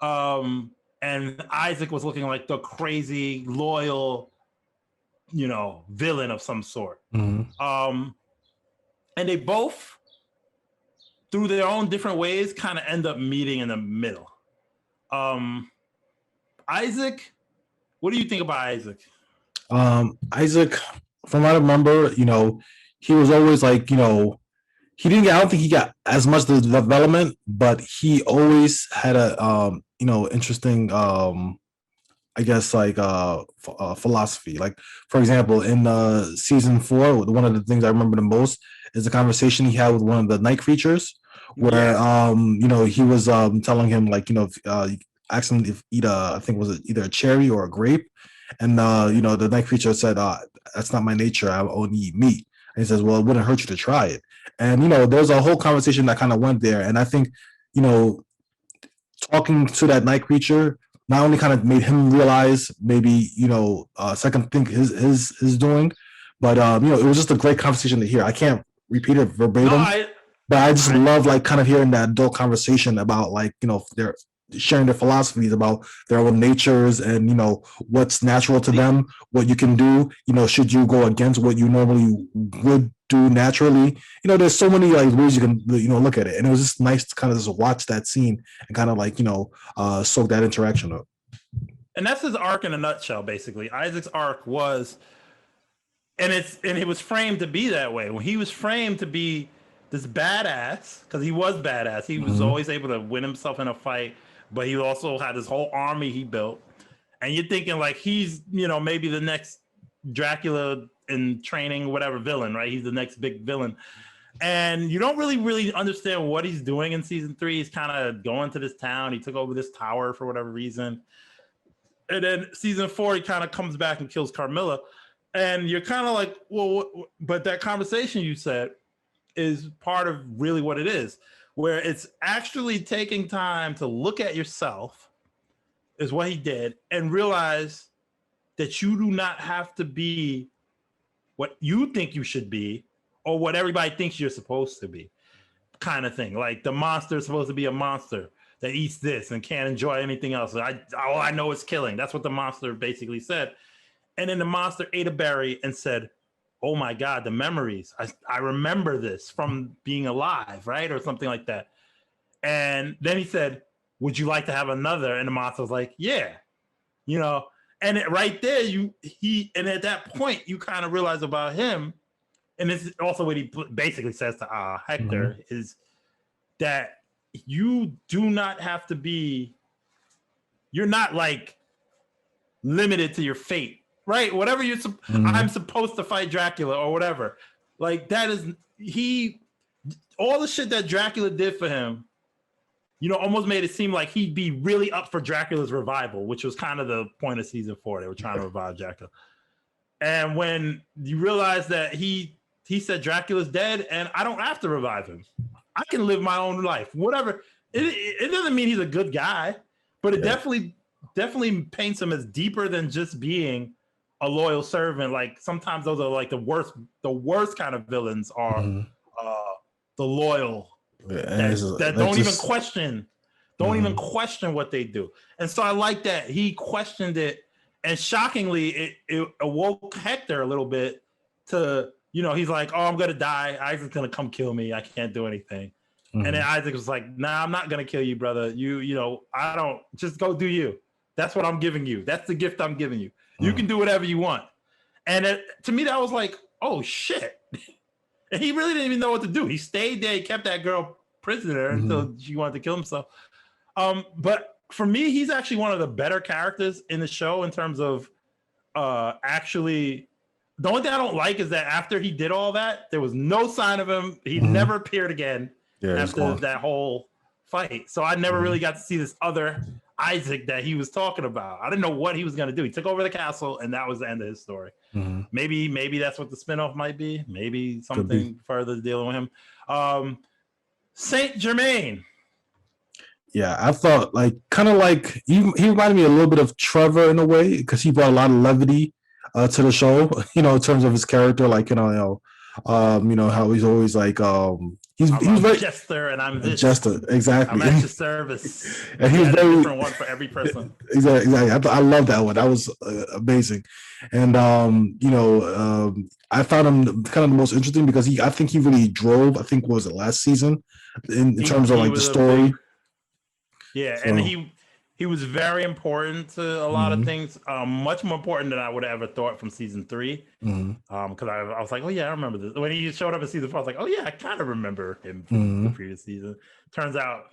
and Isaac was looking like the crazy loyal, villain of some sort. And they both, through their own different ways, kind of end up meeting in the middle. Isaac, what do you think about Isaac? Isaac, from what I remember, he was always like, he didn't I don't think he got as much development, but he always had a, interesting, I guess, like philosophy. Like, for example, in season 4, one of the things I remember the most is the conversation he had with one of the night creatures, where he was telling him, like, asked him if eat I think was it either a cherry or a grape, and the night creature said, "That's not my nature. I only eat meat." And he says, "Well, it wouldn't hurt you to try it." And there's a whole conversation that kind of went there, and I think talking to that night creature not only kind of made him realize maybe second think his doing, but it was just a great conversation to hear. I can't repeat it verbatim, but I just love like kind of hearing that adult conversation about like they're sharing their philosophies about their own natures and what's natural to them, what you can do, should you go against what you normally would do naturally. There's so many like ways you can look at it, and it was just nice to kind of just watch that scene and kind of like soak that interaction up. And that's his arc in a nutshell. Basically, Isaac's arc was, and it was framed to be that way. When he was framed to be this badass, because he was badass, he was always able to win himself in a fight, but he also had this whole army he built. And you're thinking like he's maybe the next Dracula in training, whatever villain, right? He's the next big villain. And you don't really understand what he's doing in season 3. He's kind of going to this town. He took over this tower for whatever reason. And then season 4, he kind of comes back and kills Carmilla. And you're kind of like, well, but that conversation you said is part of really what it is, where it's actually taking time to look at yourself is what he did, and realize that you do not have to be what you think you should be or what everybody thinks you're supposed to be, kind of thing. Like the monster is supposed to be a monster that eats this and can't enjoy anything else. All I know is killing. That's what the monster basically said. And then the monster ate a berry and said, "Oh my God, the memories. I remember this from being alive," right? Or something like that. And then he said, "Would you like to have another?" And the monster was like, "Yeah." And right there, and at that point, you kind of realize about him, and this is also what he basically says to Hector, is that you do not have to be, you're not like limited to your fate, right? Whatever I'm supposed to fight Dracula or whatever. Like that is, all the shit that Dracula did for him, almost made it seem like he'd be really up for Dracula's revival, which was kind of the point of season 4. They were trying to revive Dracula. And when you realize that he said Dracula's dead and I don't have to revive him, I can live my own life, whatever. It doesn't mean he's a good guy, but it definitely paints him as deeper than just being a loyal servant. Like sometimes those are like the worst kind of villains are the loyal that don't even question what they do. And so I like that he questioned it, and shockingly it awoke Hector a little bit to, he's like, "Oh, I'm gonna die. Isaac's gonna come kill me. I can't do anything." And then Isaac was like, "Nah, I'm not gonna kill you, brother. I don't, just go do you. That's what I'm giving you. That's the gift I'm giving you. You can do whatever you want." And to me, that was like, oh shit. And he really didn't even know what to do. He stayed there. He kept that girl prisoner until she wanted to kill himself. But for me, he's actually one of the better characters in the show in terms of actually. The only thing I don't like is that after he did all that, there was no sign of him. He never appeared again after that whole fight. So I never really got to see this other Isaac that he was talking about. I didn't know what he was going to do. He took over the castle, and that was the end of his story. Maybe that's what the spinoff might be. Maybe something further dealing with him. Saint Germain. Yeah, I thought kind of like he reminded me a little bit of Trevor in a way because he brought a lot of levity to the show, in terms of his character, how he's always he's very jester, and I'm this jester, exactly. I'm at your service, and he's very a different one for every person. Exactly. I love that one. That was amazing, and I found him kind of the most interesting because I think he really drove. I think what was it last season in terms of the story. And he was very important to a lot of things, much more important than I would have ever thought from season 3. Because I was like, oh yeah, I remember this. When he showed up in season 4, I was like, oh yeah, I kind of remember him from the previous season. Turns out,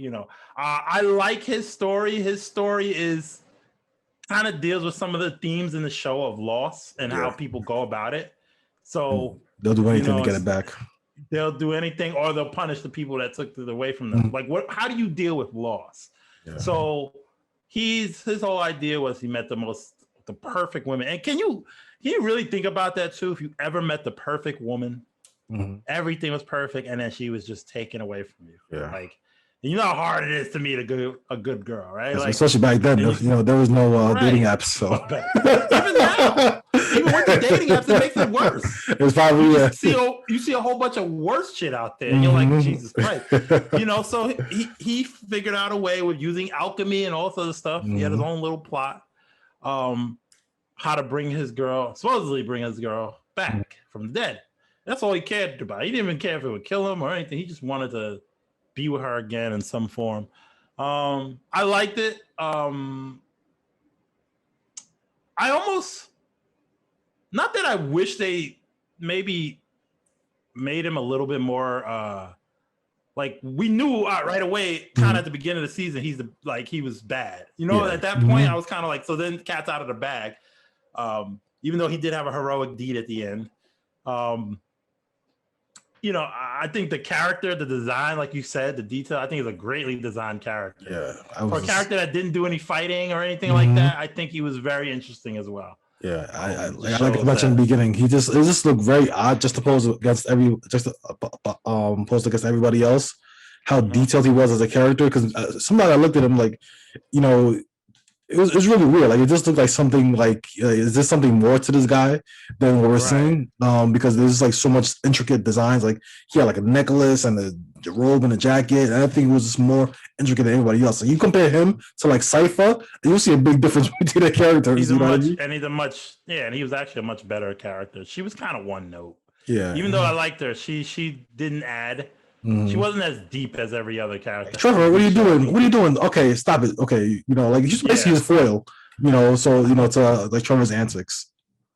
I like his story. His story is kind of deals with some of the themes in the show of loss and how people go about it. So they'll do anything to get it back. They'll do anything, or they'll punish the people that took it away from them. How do you deal with loss? Yeah. So his whole idea was he met the perfect women. And can you really think about that too? If you ever met the perfect woman, everything was perfect, and then she was just taken away from you. Yeah. You know how hard it is to meet a good girl, right? Especially back then, there was no dating apps. So even now, even with the dating apps, it makes it worse. It's probably you see a whole bunch of worse shit out there, and you're like, Jesus Christ, So he figured out a way with using alchemy and all sorts of stuff. He had his own little plot, how to supposedly bring his girl back from the dead. That's all he cared about. He didn't even care if it would kill him or anything. He just wanted to be with her again in some form. I liked it. I almost, not that I wish they maybe made him a little bit more we knew right away, kind of at the beginning of the season, he was bad. At that point, I was kind of like, so then cat's out of the bag. Even though he did have a heroic deed at the end. I think the character, the design, like you said, the detail, I think is a greatly designed character. Yeah. For a character that didn't do any fighting or anything like that, I think he was very interesting as well. Yeah, like I mentioned in the beginning, it just looked very odd just opposed against everybody else. How detailed he was as a character, because somebody I looked at him it was really weird. It just looked like something is there something more to this guy than what we're seeing? Because there's so much intricate designs. He had a necklace and a robe and a jacket. And I think it was just more intricate than anybody else. So you compare him to Cypher, you'll see a big difference between the characters. And he was actually a much better character. She was kind of one note. Yeah. Even though I liked her, she didn't add. She wasn't as deep as every other character. Trevor, what are you doing? What are you doing? Okay, stop it. Okay, he's basically his foil. To Trevor's antics.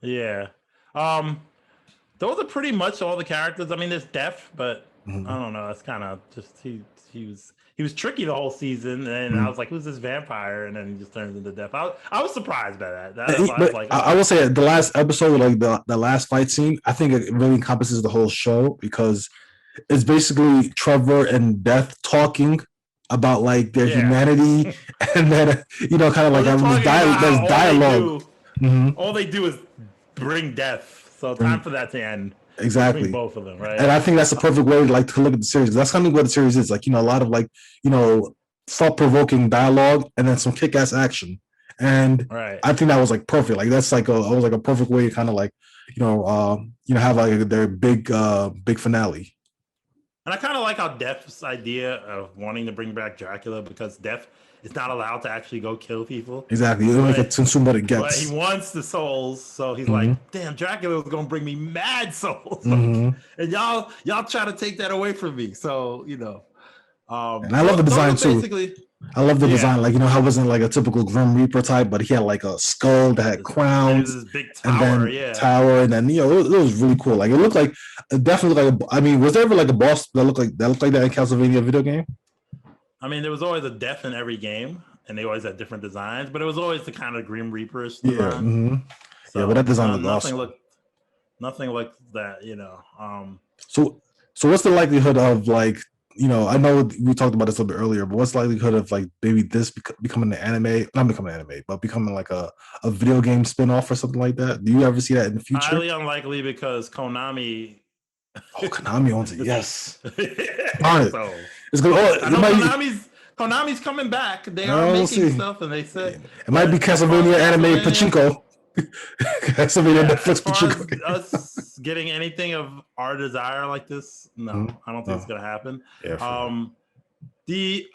Yeah. Those are pretty much all the characters. I mean, there's Death, but I don't know. That's kind of just he was tricky the whole season, and I was like, who's this vampire? And then he just turns into Death. I was surprised by that. I will say the last episode, the last fight scene, I think it really encompasses the whole show because it's basically Trevor and Death talking about their humanity, and then there's dialogue. All they do is bring death, so time for that to end. Exactly, both of them, right? And I think that's the perfect way to look at the series. That's kind of what the series is. A lot of thought-provoking dialogue and then some kick-ass action. And I think that was perfect. That's a perfect way to kind of have their big finale. And I kind of like how Death's idea of wanting to bring back Dracula, because Death is not allowed to actually go kill people. Exactly. You don't get consumed what it gets. But he wants the souls, so he's like, damn, Dracula was gonna bring me mad souls. And y'all try to take that away from me. So, And I love the design too. Basically, I love the design. Like, how it wasn't like a typical Grim Reaper type, but he had like a skull that had crowns, this big tower, and then and then it was really cool. Like, it looked like definitely like was there ever like a boss that looked like that in Castlevania video game? I mean, there was always a death in every game, and they always had different designs, but it was always the kind of Grim Reapers design. Yeah, so, but that design looked awesome. Nothing like that, So what's the likelihood of like? I know we talked about this a little bit earlier, but what's the likelihood of like maybe this becoming an anime? Not becoming an anime, but becoming like a video game spinoff or something like that? Do you ever see that in the future? Highly unlikely because Konami. Konami owns it. Yes. So it's good. Konami's coming back. They are making stuff, and they said it might be Castlevania anime Pachinko. Castlevania Netflix Pachinko. Us getting anything of our desire like this, no, I don't think it's gonna happen. Yeah,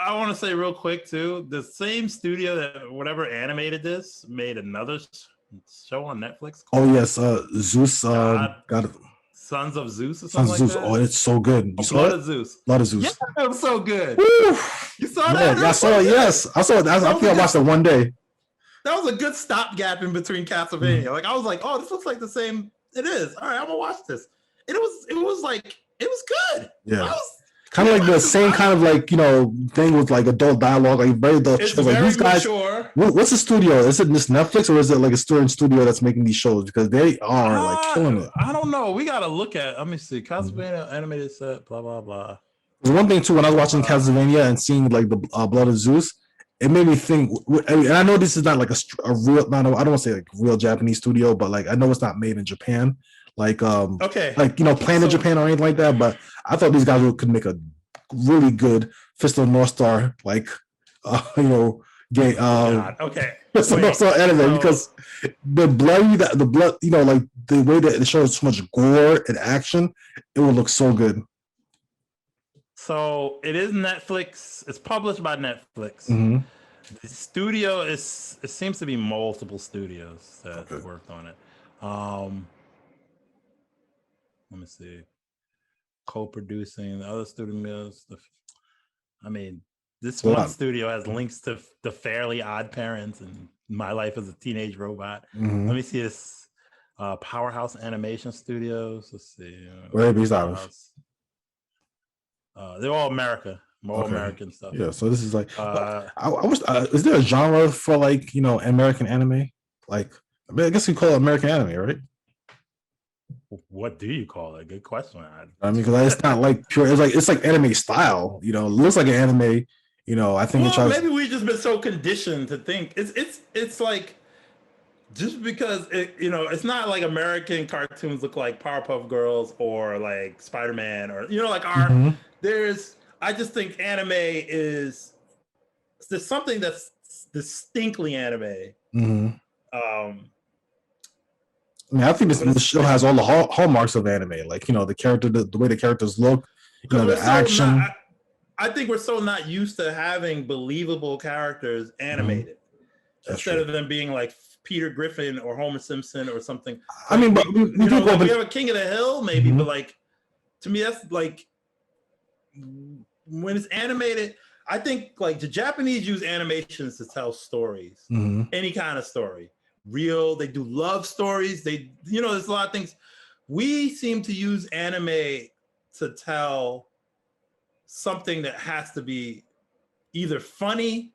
I want to say real quick too, the same studio that whatever animated this made another show on Netflix. Oh yes, Zeus. God. Sons of Zeus or something like that. Oh, it's so good. You saw it? Blood of Zeus. Yeah, it was so good. Woo! You saw that? Yeah, I saw it. Yes, I saw it. I think I watched it one day. That was a good stopgap in between Castlevania. Like, I was like, oh, this looks like the same. It is. All right, I'm gonna watch this. And it was good. Yeah. Kind of like the same kind of like, thing with like adult dialogue, like very adult shows. Like these guys, what's the studio? Is it just Netflix or is it like a studio that's making these shows? Because they are like killing it. I don't know. We gotta look at. Let me see. Castlevania animated set. Blah blah blah. There's one thing too. When I was watching Castlevania and seeing like the Blood of Zeus, it made me think. And I know this is not like a real. I don't want to say like real Japanese studio, but like I know it's not made in Japan. Like Planet Japan or anything like that. But I thought these guys could make a really good Fist of North Star, like game. Fist of North Star anime because the blood, like the way that it shows so much gore and action, it will look so good. So it is Netflix. It's published by Netflix. Mm-hmm. The studio it seems to be multiple studios that worked on it. Let me see. Co-producing the other studios. This one studio has links to the Fairly Odd Parents and My Life as a Teenage Robot. Mm-hmm. Let me see this. Powerhouse Animation Studios. Let's see. Where are these out of? They're all American stuff. Yeah, so this is like I wish. Is there a genre for like American anime? Like, I guess we call it American anime, right? What do you call it? Good question. Because it's not like pure. It's like anime style. It looks like an anime. I think maybe we've just been so conditioned to think it's like just because it's not like American cartoons look like Powerpuff Girls or like Spider-Man or like our I just think anime there's something that's distinctly anime. Mm-hmm. I think this show has all the hallmarks of anime, like the character, the way the characters look, the action. I think we're so not used to having believable characters animated instead of them being like Peter Griffin or Homer Simpson or something. I mean, but we have a King of the Hill, maybe, but like to me, that's like when it's animated. I think like the Japanese use animations to tell stories, any kind of story. Real, they do love stories. They, there's a lot of things. We seem to use anime to tell something that has to be either funny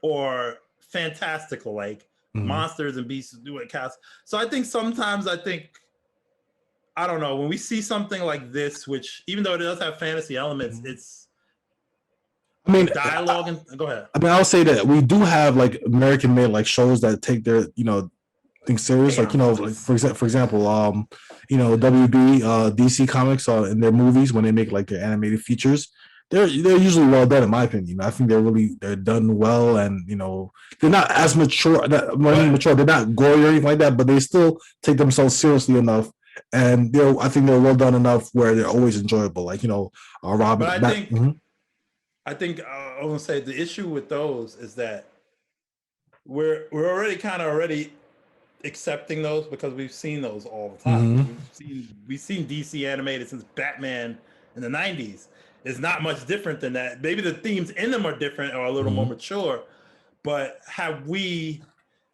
or fantastical, like monsters and beasts do it cast. So I think sometimes I don't know, when we see something like this, which even though it does have fantasy elements, it's dialogue and go ahead. I'll say that we do have like American made like shows that take their things serious. Like like for example, WB DC Comics in their movies when they make like their animated features, they're usually well done in my opinion. I think they're done well, and they're not as mature. They're not gory or anything like that, but they still take themselves seriously enough. And I think they're well done enough where they're always enjoyable. Like Robin. But I think I want to say the issue with those is that we're already accepting those because we've seen those all the time. We've seen DC animated since Batman in the 90s. is not much different than that. Maybe the themes in them are different or a little more mature, but have we?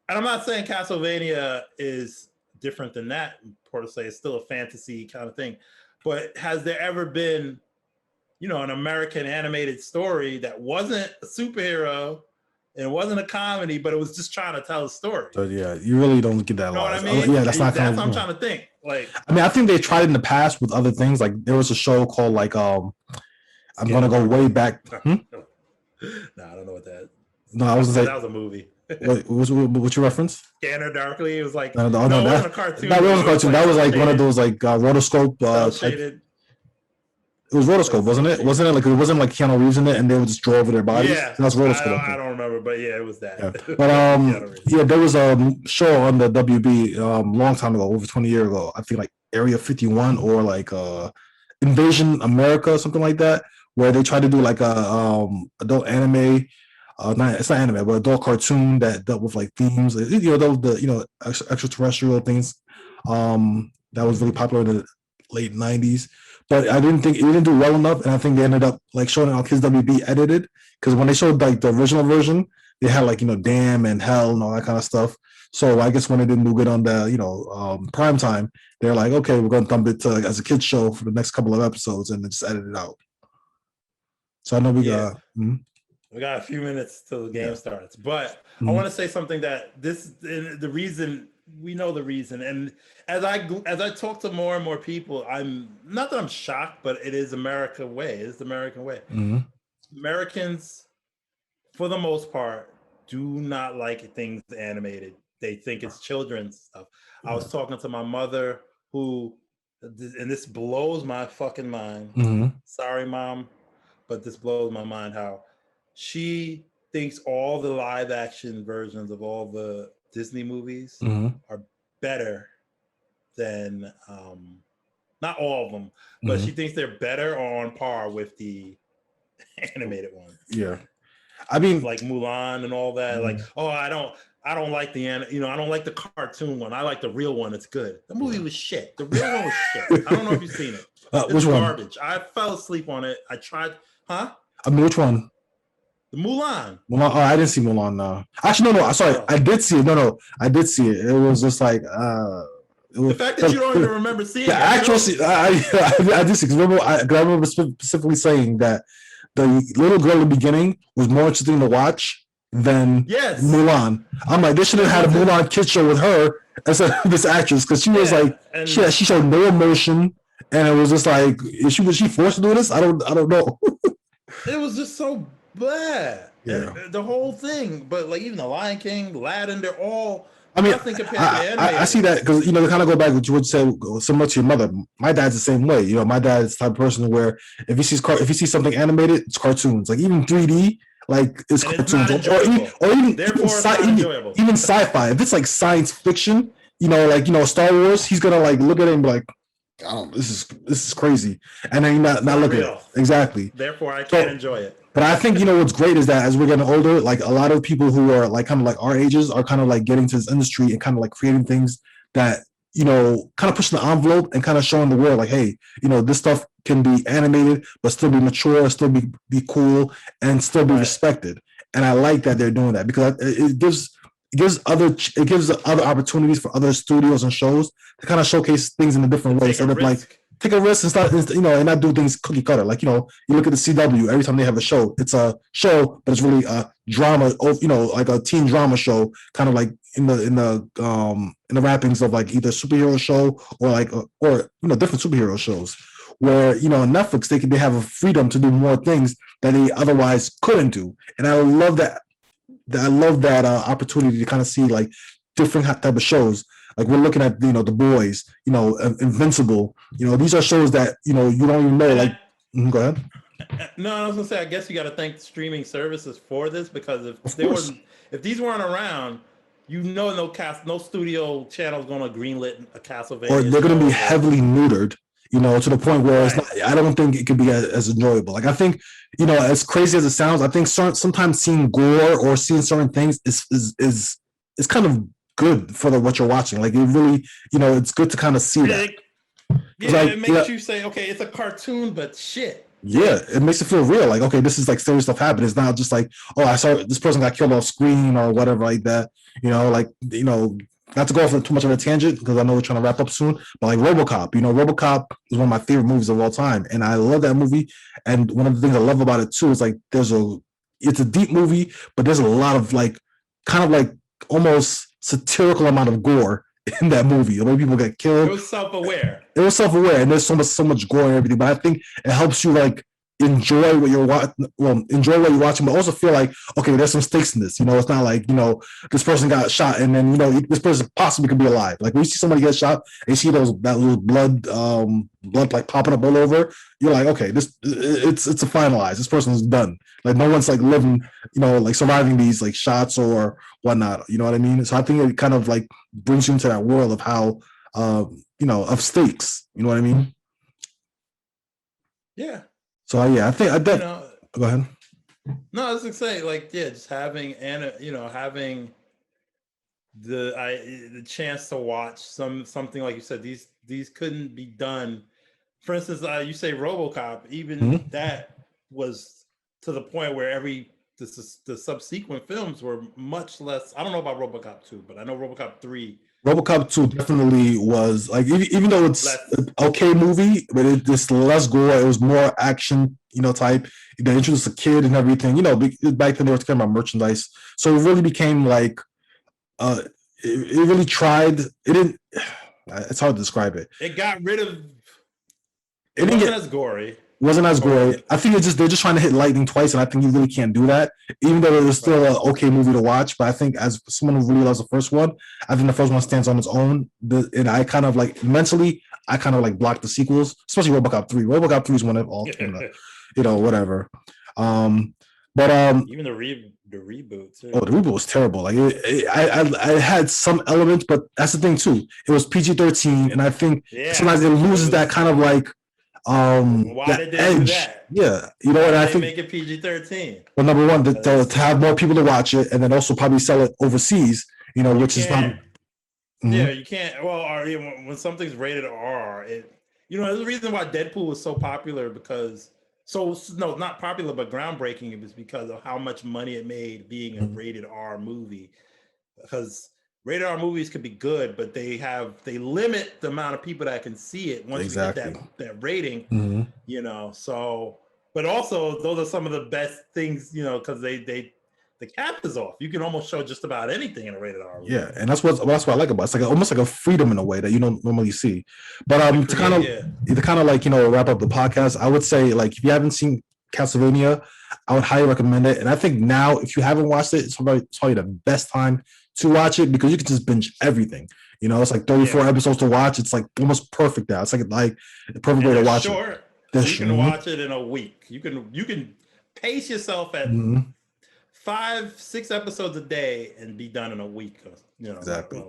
And I'm not saying Castlevania is different than that. Per se, it's still a fantasy kind of thing. But has there ever been, you know, an American animated story that wasn't a superhero and it wasn't a comedy, but it was just trying to tell a story? So yeah, you really don't get that. You know what I mean? Yeah, that's not. That's what I'm trying to think. Like, I mean, I think they tried in the past with other things. Like there was a show called like I'm gonna go way back. No, I don't know what that. No, I was gonna say that was a movie. What's your reference? Scanner Darkly. It was like no, it wasn't a cartoon. That wasn't a cartoon. That was like one of those like rotoscope. It was rotoscope, wasn't it? Wasn't it like Keanu Reeves in it, and they would just draw over their bodies? Yeah, that's rotoscope. I don't remember, but yeah, it was that. Yeah. But yeah, there was a show on the WB long time ago, over 20 years ago. I think like Area 51 or like Invasion America, something like that, where they tried to do like a adult anime. It's not anime, but adult cartoon that dealt with like themes, you know, the extraterrestrial things. That was really popular in the late 90s. But I didn't think it didn't do well enough, and I think they ended up like showing it on Kids WB edited, because when they showed like the original version, they had like, you know, damn and hell and all that kind of stuff. So I guess when it didn't do good on the, you know, prime time, they're like, okay, we're going to dump it to, like, as a kids show for the next couple of episodes and then just edit it out. So I know we got a few minutes till the game starts, but I want to say something that the reason. We know the reason, and as I talk to more and more people, I'm not that I'm shocked, but it is America way. It's the American way. Americans, for the most part, do not like things animated. They think it's children's stuff. I was talking to my mother, who, and this blows my fucking mind. Sorry, Mom, but this blows my mind how she thinks all the live action versions of all the Disney movies are better than not all of them, but she thinks they're better or on par with the animated ones. Yeah, I mean, like Mulan and all that. Like, oh, I don't like the I don't like the cartoon one. I like the real one. It's good. The movie was shit. The real one was shit. I don't know if you've seen it. It's which garbage. One? I fell asleep on it. I tried. Huh? I mean, which one? Mulan. Oh, I didn't see Mulan. No. Actually, no. Sorry, I did see it. No, I did see it. It was just like the fact that you don't even remember seeing the actual. I did see. Because I remember specifically saying that the little girl in the beginning was more interesting to watch than Mulan. I'm like, they should have had a Mulan kid show with her instead of this actress, because she was like, she showed no emotion, and it was just like, was she forced to do this? I don't know. It was just so bad. Yeah. And the whole thing, but like even the Lion King, Aladdin, they're all. I mean, I see that because, you know, they kind of go back to what you would say, similar to your mother. My dad's the same way. You know, my dad's the type of person where if he sees something animated, it's cartoons. Like even 3D, like it's cartoons, or even sci-fi. If it's like science fiction, you know, like, you know, Star Wars, he's gonna like look at it and be like, I don't. This is crazy, and then not look at it exactly. Therefore, I can't enjoy it. But I think, you know, what's great is that as we're getting older, like a lot of people who are like kind of like our ages are kind of like getting to this industry and kind of like creating things that, you know, kind of pushing the envelope and kind of showing the world like, hey, you know, this stuff can be animated, but still be mature, still be cool, and still be respected. And I like that they're doing that, because it gives other opportunities for other studios and shows to kind of showcase things in a different way. So like, take a risk and start, you know, and not do things cookie cutter. Like, you know, you look at the CW, every time they have a show, it's a show, but it's really a drama, you know, like a teen drama show, kind of like in the wrappings of like either superhero show or like, or, you know, different superhero shows, where, you know, on Netflix, they have a freedom to do more things that they otherwise couldn't do. And I love that. I love that opportunity to kind of see like different type of shows. Like we're looking at, you know, The Boys, you know, Invincible. You know, these are shows that, you know, you don't even know. Like, go ahead. No, I was gonna say, I guess you got to thank streaming services for this, because if these weren't around, you know, no studio channel is gonna greenlit a Castlevania, or they're gonna be heavily neutered. You know, to the point where it's not. I don't think it could be as enjoyable. Like I think, you know, as crazy as it sounds, I think sometimes seeing gore or seeing certain things is kind of good for what you're watching. Like it really, you know, it's good to kind of see that. Yeah, like, it makes you say, okay, it's a cartoon, but shit. Yeah, it makes it feel real. Like, okay, this is like serious stuff happening. It's not just like, oh, I saw this person got killed off screen or whatever like that. Like, not to go off on too much of a tangent because I know we're trying to wrap up soon, but like RoboCop, RoboCop is one of my favorite movies of all time. And I love that movie. And one of the things I love about it too is like it's a deep movie, but there's a lot of like kind of like almost satirical amount of gore in that movie. The way people get killed. It was self-aware. And there's so much gore and everything. But I think it helps you like enjoy what you're watching. Well, enjoy what you're watching, but also feel like, okay, there's some stakes in this. It's not like this person got shot and then this person possibly could be alive. Like when you see somebody get shot, and you see that little blood like popping up all over. You're like, okay, it's a finalized. This person is done. Like no one's like living, like surviving these like shots or whatnot. You know what I mean? So I think it kind of like brings you into that world of how of stakes. You know what I mean? Yeah. So I think I did. Go ahead. No, I was gonna say just having having the chance to watch something like you said. These couldn't be done. For instance, you say RoboCop. Even that was to the point where the subsequent films were much less. I don't know about RoboCop 2, but I know RoboCop 3. RoboCop 2 definitely was like, even though it's an okay movie, but it's just less gore. It was more action, type. They introduced a kid and everything. Back then they were talking about merchandise, so it really became like, it really tried. It didn't. It's hard to describe it. It got rid of. It wasn't as gory. Wasn't as gory. I think they're just trying to hit lightning twice, and I think you really can't do that. Even though it was still an okay movie to watch, but I think as someone who really loves the first one, I think the first one stands on its own. And I kind of like mentally, I kind of like blocked the sequels, especially RoboCop 3. RoboCop 3 is one of all, whatever. But even the reboot too. Oh, the reboot was terrible. Like I had some elements, but that's the thing too. It was PG-13, and I think sometimes it loses that kind of like. Why did they do that? Yeah, and I think make it PG-13. Well, number one, to have more people to watch it, and then also probably sell it overseas. Which is not. Yeah, you can't. Well, when something's rated R, there's a reason why Deadpool was so popular because. Not popular, but groundbreaking. It was because of how much money it made being a rated R movie. Because rated R movies could be good, but they limit the amount of people that can see it once you get that rating. So, but also those are some of the best things, because the cap is off. You can almost show just about anything in a rated R movie. Yeah, and that's what I like about it. It's like almost like a freedom in a way that you don't normally see. But to kind of like wrap up the podcast, I would say like if you haven't seen Castlevania, I would highly recommend it. And I think now if you haven't watched it, it's probably the best time to watch it because you can just binge everything. It's like 34 episodes to watch. It's like almost perfect now. It's like the perfect way to watch it. You can watch it in a week. You can pace yourself at 5-6 episodes a day and be done in a week. Exactly.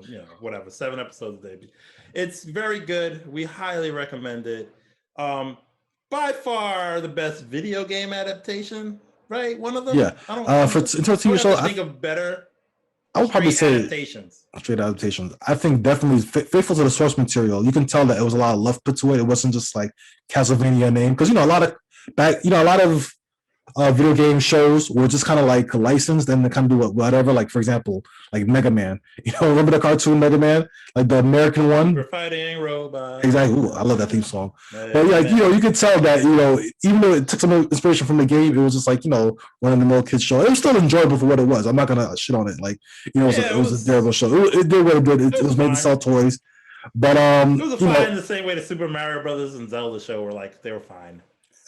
Whatever, 7 episodes a day. It's very good. We highly recommend it. By far the best video game adaptation, right? One of them. Yeah. For TV show, I think of better. I would probably say adaptations. Straight adaptations. I think definitely faithful to the source material. You can tell that it was a lot of love put to it. It wasn't just like Castlevania name because a lot of video game shows were just kind of like licensed and they kind of do whatever. Like for example, like Mega Man. Remember the cartoon Mega Man, like the American one? We're fighting robots. Exactly. Ooh, I love that theme song. But you could tell that even though it took some inspiration from the game, it was just like one of the mill kids show. It was still enjoyable for what it was. I'm not gonna shit on it. Like it was a terrible show. It did what it did. It was made to sell toys. But it was fine in the same way the Super Mario Brothers and Zelda show were like they were fine.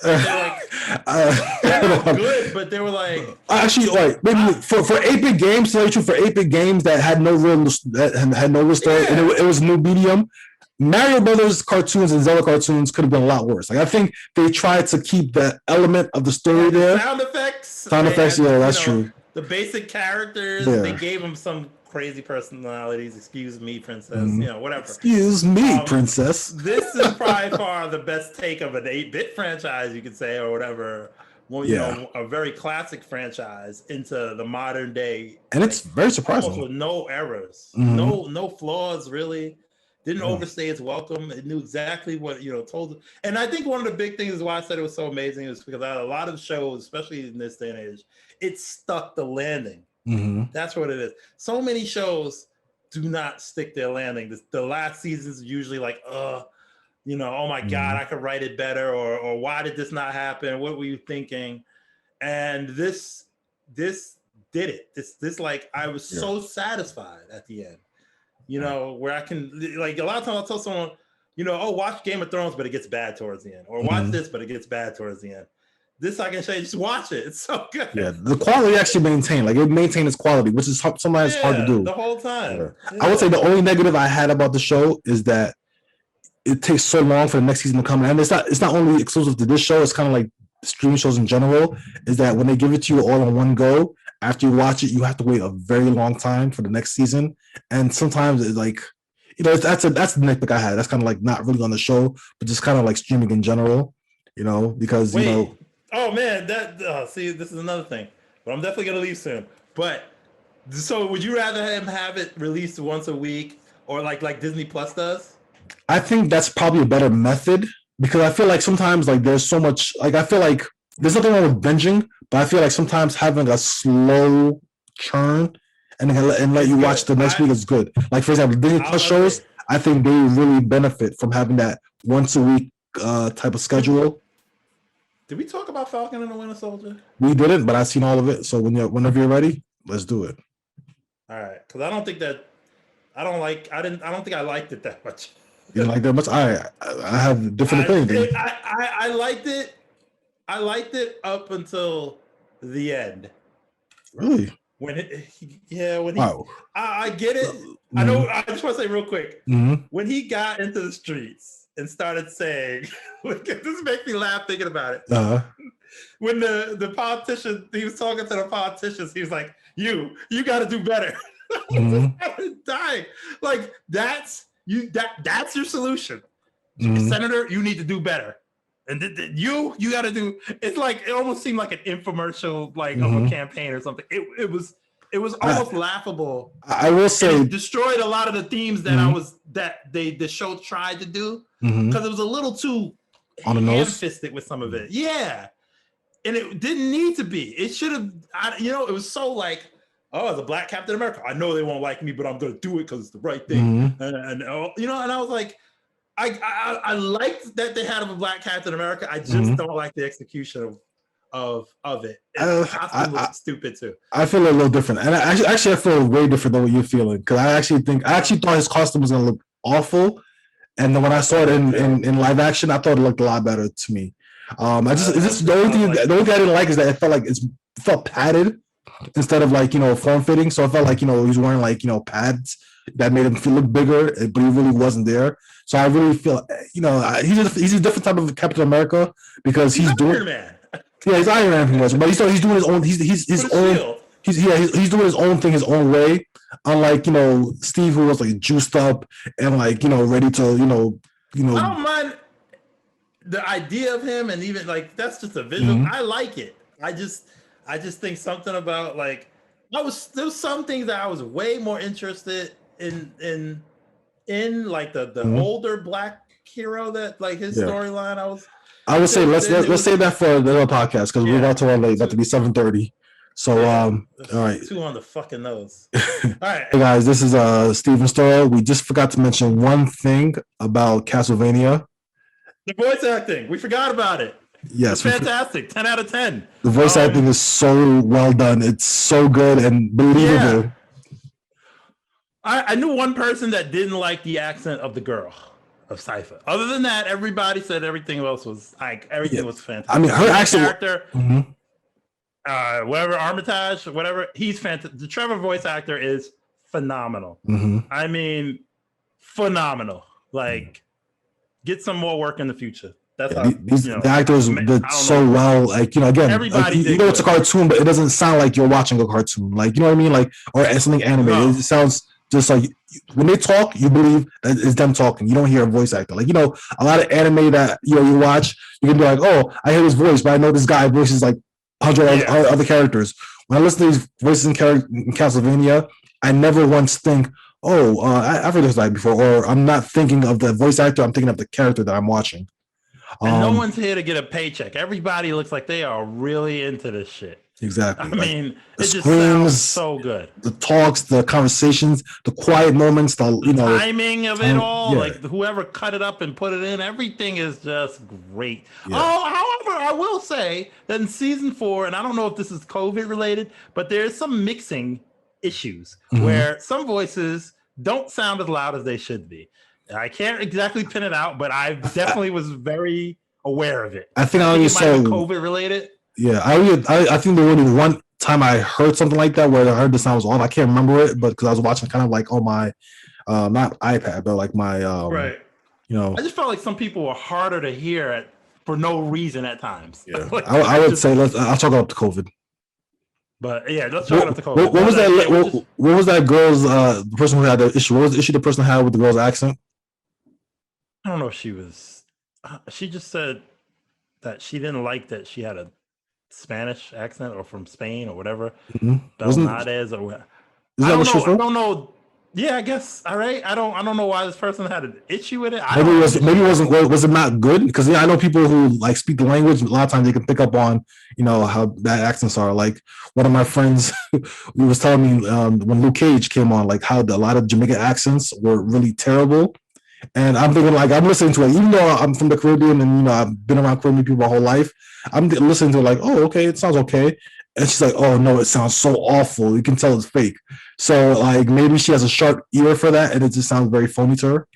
They were good, but they were like actually like maybe for 8-bit games. To tell you the truth, for 8-bit games that had no real story, and it was new medium. Mario Brothers cartoons and Zelda cartoons could have been a lot worse. Like I think they tried to keep the element of the story there. Sound effects, yeah, that's true. The basic characters, they gave them some crazy personalities. Excuse me, princess. Whatever. Excuse me, princess. This is probably far the best take of an 8-bit franchise, you could say, or whatever. Well, a very classic franchise into the modern day, and it's very surprising with no errors, no flaws really. didn't overstay its welcome. It knew exactly what, told it. And I think one of the big things why I said it was so amazing is because a lot of shows, especially in this day and age, it stuck the landing. That's what it is. So many shows do not stick their landing. The last season's usually like, oh my God, I could write it better, or why did this not happen? What were you thinking? And this did it. This like, I was so satisfied at the end, where I can, like, a lot of times I'll tell someone, watch Game of Thrones, but it gets bad towards the end, or watch this, but it gets bad towards the end. This I can say, just watch it. It's so good. Yeah, the quality actually maintained. Like, it maintained its quality, which is sometimes hard to do the whole time. Yeah. I would say the only negative I had about the show is that it takes so long for the next season to come. And it's not only exclusive to this show. It's kind of like streaming shows in general. Is that when they give it to you all in one go, after you watch it, you have to wait a very long time for the next season. And sometimes it's like, that's the nitpick I had. That's kind of like not really on the show, but just kind of like streaming in general. Because oh man, see, this is another thing, but I'm definitely gonna leave soon. But so, would you rather him have it released once a week, or like Disney Plus does? I think that's probably a better method, because I feel like sometimes like there's so much, like, I feel like there's nothing wrong with binging, but I feel like sometimes having a slow churn and let you watch the next week is good. Like, for example, Disney Plus shows, I think they really benefit from having that once a week type of schedule. Did we talk about Falcon and the Winter Soldier? We didn't, but I've seen all of it. So whenever you're ready, let's do it. All right, because I don't think I liked it that much. You didn't like that much? I have different opinions. I liked it. I liked it up until the end. Really? Wow. I get it. I know. I just want to say real quick. When he got into the streets and started saying, this makes me laugh thinking about it. When the politician, he was talking to the politicians, he was like, you got to do better. Dying. Like, that's your solution. Senator, you need to do better. And you got to do, it's like, it almost seemed like an infomercial, like of a campaign or something. It was almost laughable. I will say, it destroyed a lot of the themes that the show tried to do, because it was a little too on the nose, ham-fisted with some of it. Yeah, and it didn't need to be. It should have. It was so like, oh, as a Black Captain America, I know they won't like me, but I'm gonna do it because it's the right thing. And I was like, I liked that they had a Black Captain America. I just don't like the execution of it. The costume was stupid too. I feel a little different, and I feel way different than what you're feeling, because I actually thought his costume was gonna look awful, and then when I saw it in live action, I thought it looked a lot better to me. The only thing I didn't like is that it felt padded instead of like form fitting. So I felt like he was wearing like pads that made him look bigger, but he really wasn't there. So I really feel he's a different type of Captain America, because he's doing Iron Man. Yeah, he's Iron Man pretty much, but he's doing his own. He's doing his own thing, his own way. Unlike Steve, who was like juiced up and like ready to I don't mind the idea of him, and even like that's just a visual. I like it. I just think something about like there was some things that I was way more interested in like the older Black hero, that like his storyline. I would say let's save that for the other podcast, because we're about to run late. About to be 7:30. So all right. Too on the fucking nose. All right. Hey guys, this is Steven Storrow. We just forgot to mention one thing about Castlevania. The voice acting. We forgot about it. Yes. It's fantastic. 10 out of 10. The voice acting is so well done. It's so good and believable. Yeah. I knew one person that didn't like the accent of the girl of Cypher. Other than that, everybody said everything else was was fantastic. I mean, her accent character, whatever, Armitage, whatever, he's fantastic. The Trevor voice actor is phenomenal. I mean, phenomenal. Like, get some more work in the future. That's how, the actors did so well. Like, again, everybody it's a cartoon, but it doesn't sound like you're watching a cartoon. Like, you know what I mean? Like, or something animated. No. It sounds just like when they talk, you believe that it's them talking. You don't hear a voice actor. Like, a lot of anime that you watch, you can be like, oh, I hear his voice, but I know this guy voices like 100 other characters. When I listen to these voices in Castlevania, I never once think, oh, I've heard this line before, or I'm not thinking of the voice actor. I'm thinking of the character that I'm watching. And no one's here to get a paycheck. Everybody looks like they are really into this shit. Exactly. I mean, the it just screams, sounds so good. The talks, the conversations, the quiet moments, the timing of it all. Yeah. Like whoever cut it up and put it in, everything is just great. Yeah. Oh, however, I will say that in season 4, and I don't know if this is COVID related, but there's some mixing issues where some voices don't sound as loud as they should be. I can't exactly pin it out, but I definitely was very aware of it. I think I only saw COVID related. Yeah, I think there was only one time I heard something like that where I heard the sound was off. I can't remember it, but because I was watching kind of like on my not iPad, but like my right. I just felt like some people were harder to hear for no reason at times. Yeah, like, I would say I'll talk about the COVID. But yeah, let's talk about the COVID. What was that? What was that girl's the person who had the issue? What was the issue the person had with the girl's accent? I don't know if she was. She just said that she didn't like that she had a Spanish accent or from Spain or whatever. Belnades or I don't know. Yeah, I guess. All right. I don't know why this person had an issue with it. Was it not good? Because I know people who like speak the language. A lot of times they can pick up on how bad accents are. Like one of my friends, he was telling me when Luke Cage came on, like how a lot of Jamaican accents were really terrible. And I'm thinking, like, I'm listening to it, even though I'm from the Caribbean and I've been around Caribbean people my whole life. I'm listening to it like, oh, okay, it sounds okay. And she's like, oh no, it sounds so awful. You can tell it's fake. So like maybe she has a sharp ear for that, and it just sounds very phony to her.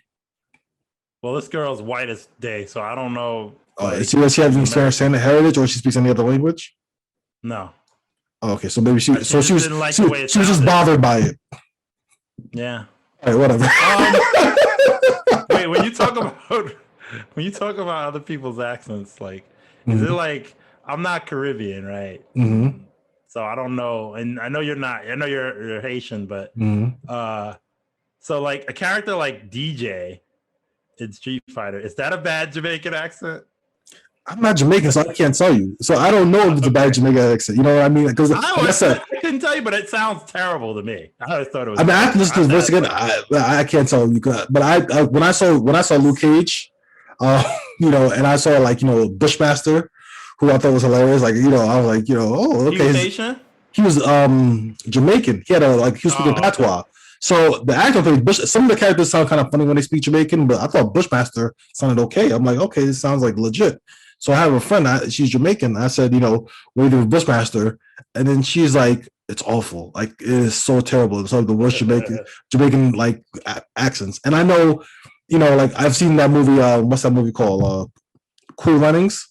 Well, this girl's white as day, so I don't know. Does she have any Spanish heritage, or she speaks any other language? No. Oh, okay, so maybe she was just bothered by it. Yeah. All right, whatever. Wait, when you talk about other people's accents, like, is it like I'm not Caribbean, right? Mm-hmm. So I don't know, and I know you're not. I know you're Haitian, but so like a character like DJ in Street Fighter, is that a bad Jamaican accent? I'm not Jamaican, so I can't tell you. So I don't know if it's a bad Jamaican accent. You know what I mean? Because I couldn't tell you, but it sounds terrible to me. I always thought it was. I mean, I have to listen to this verse again. I can't tell you, but I when I saw Luke Cage, and I saw like Bushmaster, who I thought was hilarious. Like I was like oh okay. He was Jamaican. He had he was speaking patois. So the actor played Bush. Some of the characters sound kind of funny when they speak Jamaican, but I thought Bushmaster sounded okay. I'm like, okay, this sounds like legit. So I have a friend, she's Jamaican. I said, what do you do with Bushmaster? And then she's like, it's awful. Like, it is so terrible. It's like the worst Jamaican like accents. And I know, like I've seen that movie. What's that movie called? Cool Runnings,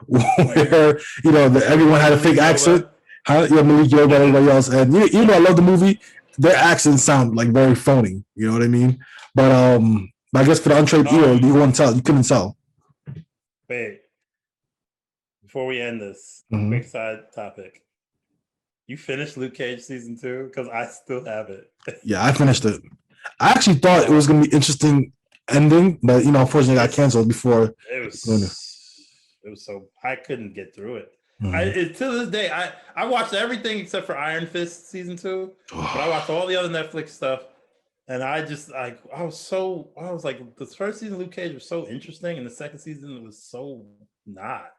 where everyone had a fake accent. Malik Yoba, everybody else, and even though I love the movie, their accents sound like very phony. You know what I mean? But I guess for the untrained ear, you couldn't tell. Wait. Before we end this, quick side topic. You finished Luke Cage season 2? Because I still have it. Yeah, I finished it. I actually thought it was going to be interesting ending, but unfortunately, it got canceled before. It was so I couldn't get through it. To this day, I watched everything except for Iron Fist season 2, but I watched all the other Netflix stuff, and I was like, the first season of Luke Cage was so interesting, and the second season was so not.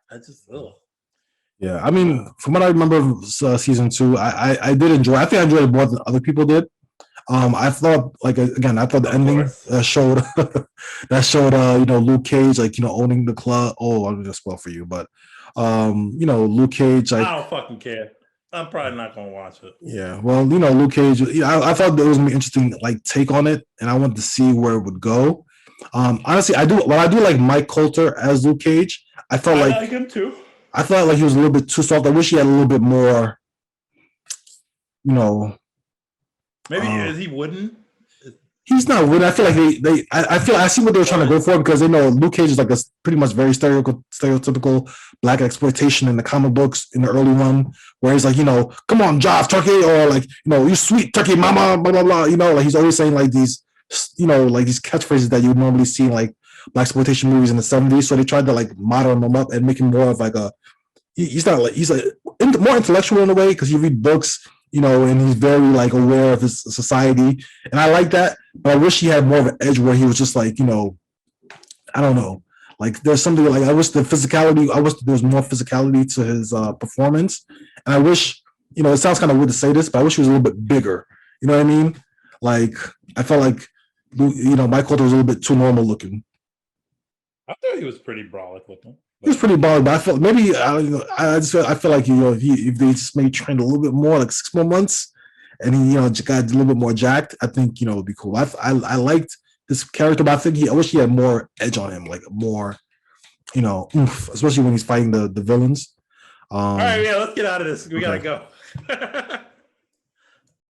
Yeah, I mean, from what I remember of season 2, I did enjoy. I think I enjoyed it more than other people did. I thought, like, again, I thought the ending showed Luke Cage owning the club. Oh, I'm gonna spoil for you, but Luke Cage. Like, I don't fucking care. I'm probably not gonna watch it. Yeah, well, Luke Cage. I thought there was an interesting take on it, and I wanted to see where it would go. Honestly, I do like Mike Coulter as Luke Cage. I like him too. I thought like he was a little bit too soft. I wish he had a little bit more. Maybe is he wooden? He's not wooden. I feel like I see what they were trying to go for, because they know Luke Cage is like a pretty much very stereotypical black exploitation in the comic books in the early one, where he's like, come on, Joff, turkey, or like, you sweet turkey mama, blah blah blah. Like he's always saying like these, like these catchphrases that you would normally see in like black exploitation movies in the 70s. So they tried to like modern him up and make him more of like he's more intellectual in a way, because you read books and he's very like aware of his society, and I like that. But I wish he had more of an edge where he was just like, I don't know, like there's something like I wish there was more physicality to his performance, and I wish, it sounds kind of weird to say this, but I wish he was a little bit bigger. You know what I mean? Like I felt like, Mike Colter was a little bit too normal looking. I thought he was pretty brolic looking. He was pretty bald, but I felt maybe I feel like if they just maybe trained a little bit more, like 6 more months, and he got a little bit more jacked, I think it'd be cool. I liked this character, but I think I wish he had more edge on him, like more oomph, especially when he's fighting the villains. All right, yeah, let's get out of this. We gotta go.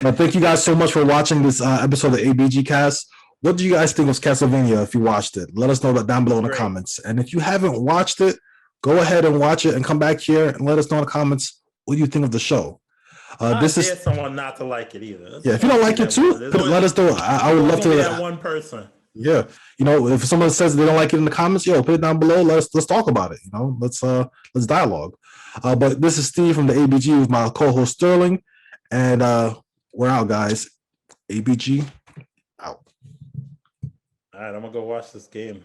But thank you guys so much for watching this episode of the ABGCast. What do you guys think of Castlevania if you watched it? Let us know that down below in the comments. And if you haven't watched it, go ahead and watch it and come back here and let us know in the comments what you think of the show. This is someone not to like it either. Yeah, if you don't like it too, let us know. I would love to. That one person. Yeah, if someone says they don't like it in the comments, put it down below. Let's talk about it. Let's dialogue. But this is Steve from the ABG with my co-host Sterling, and we're out, guys. ABG out. All right, I'm gonna go watch this game.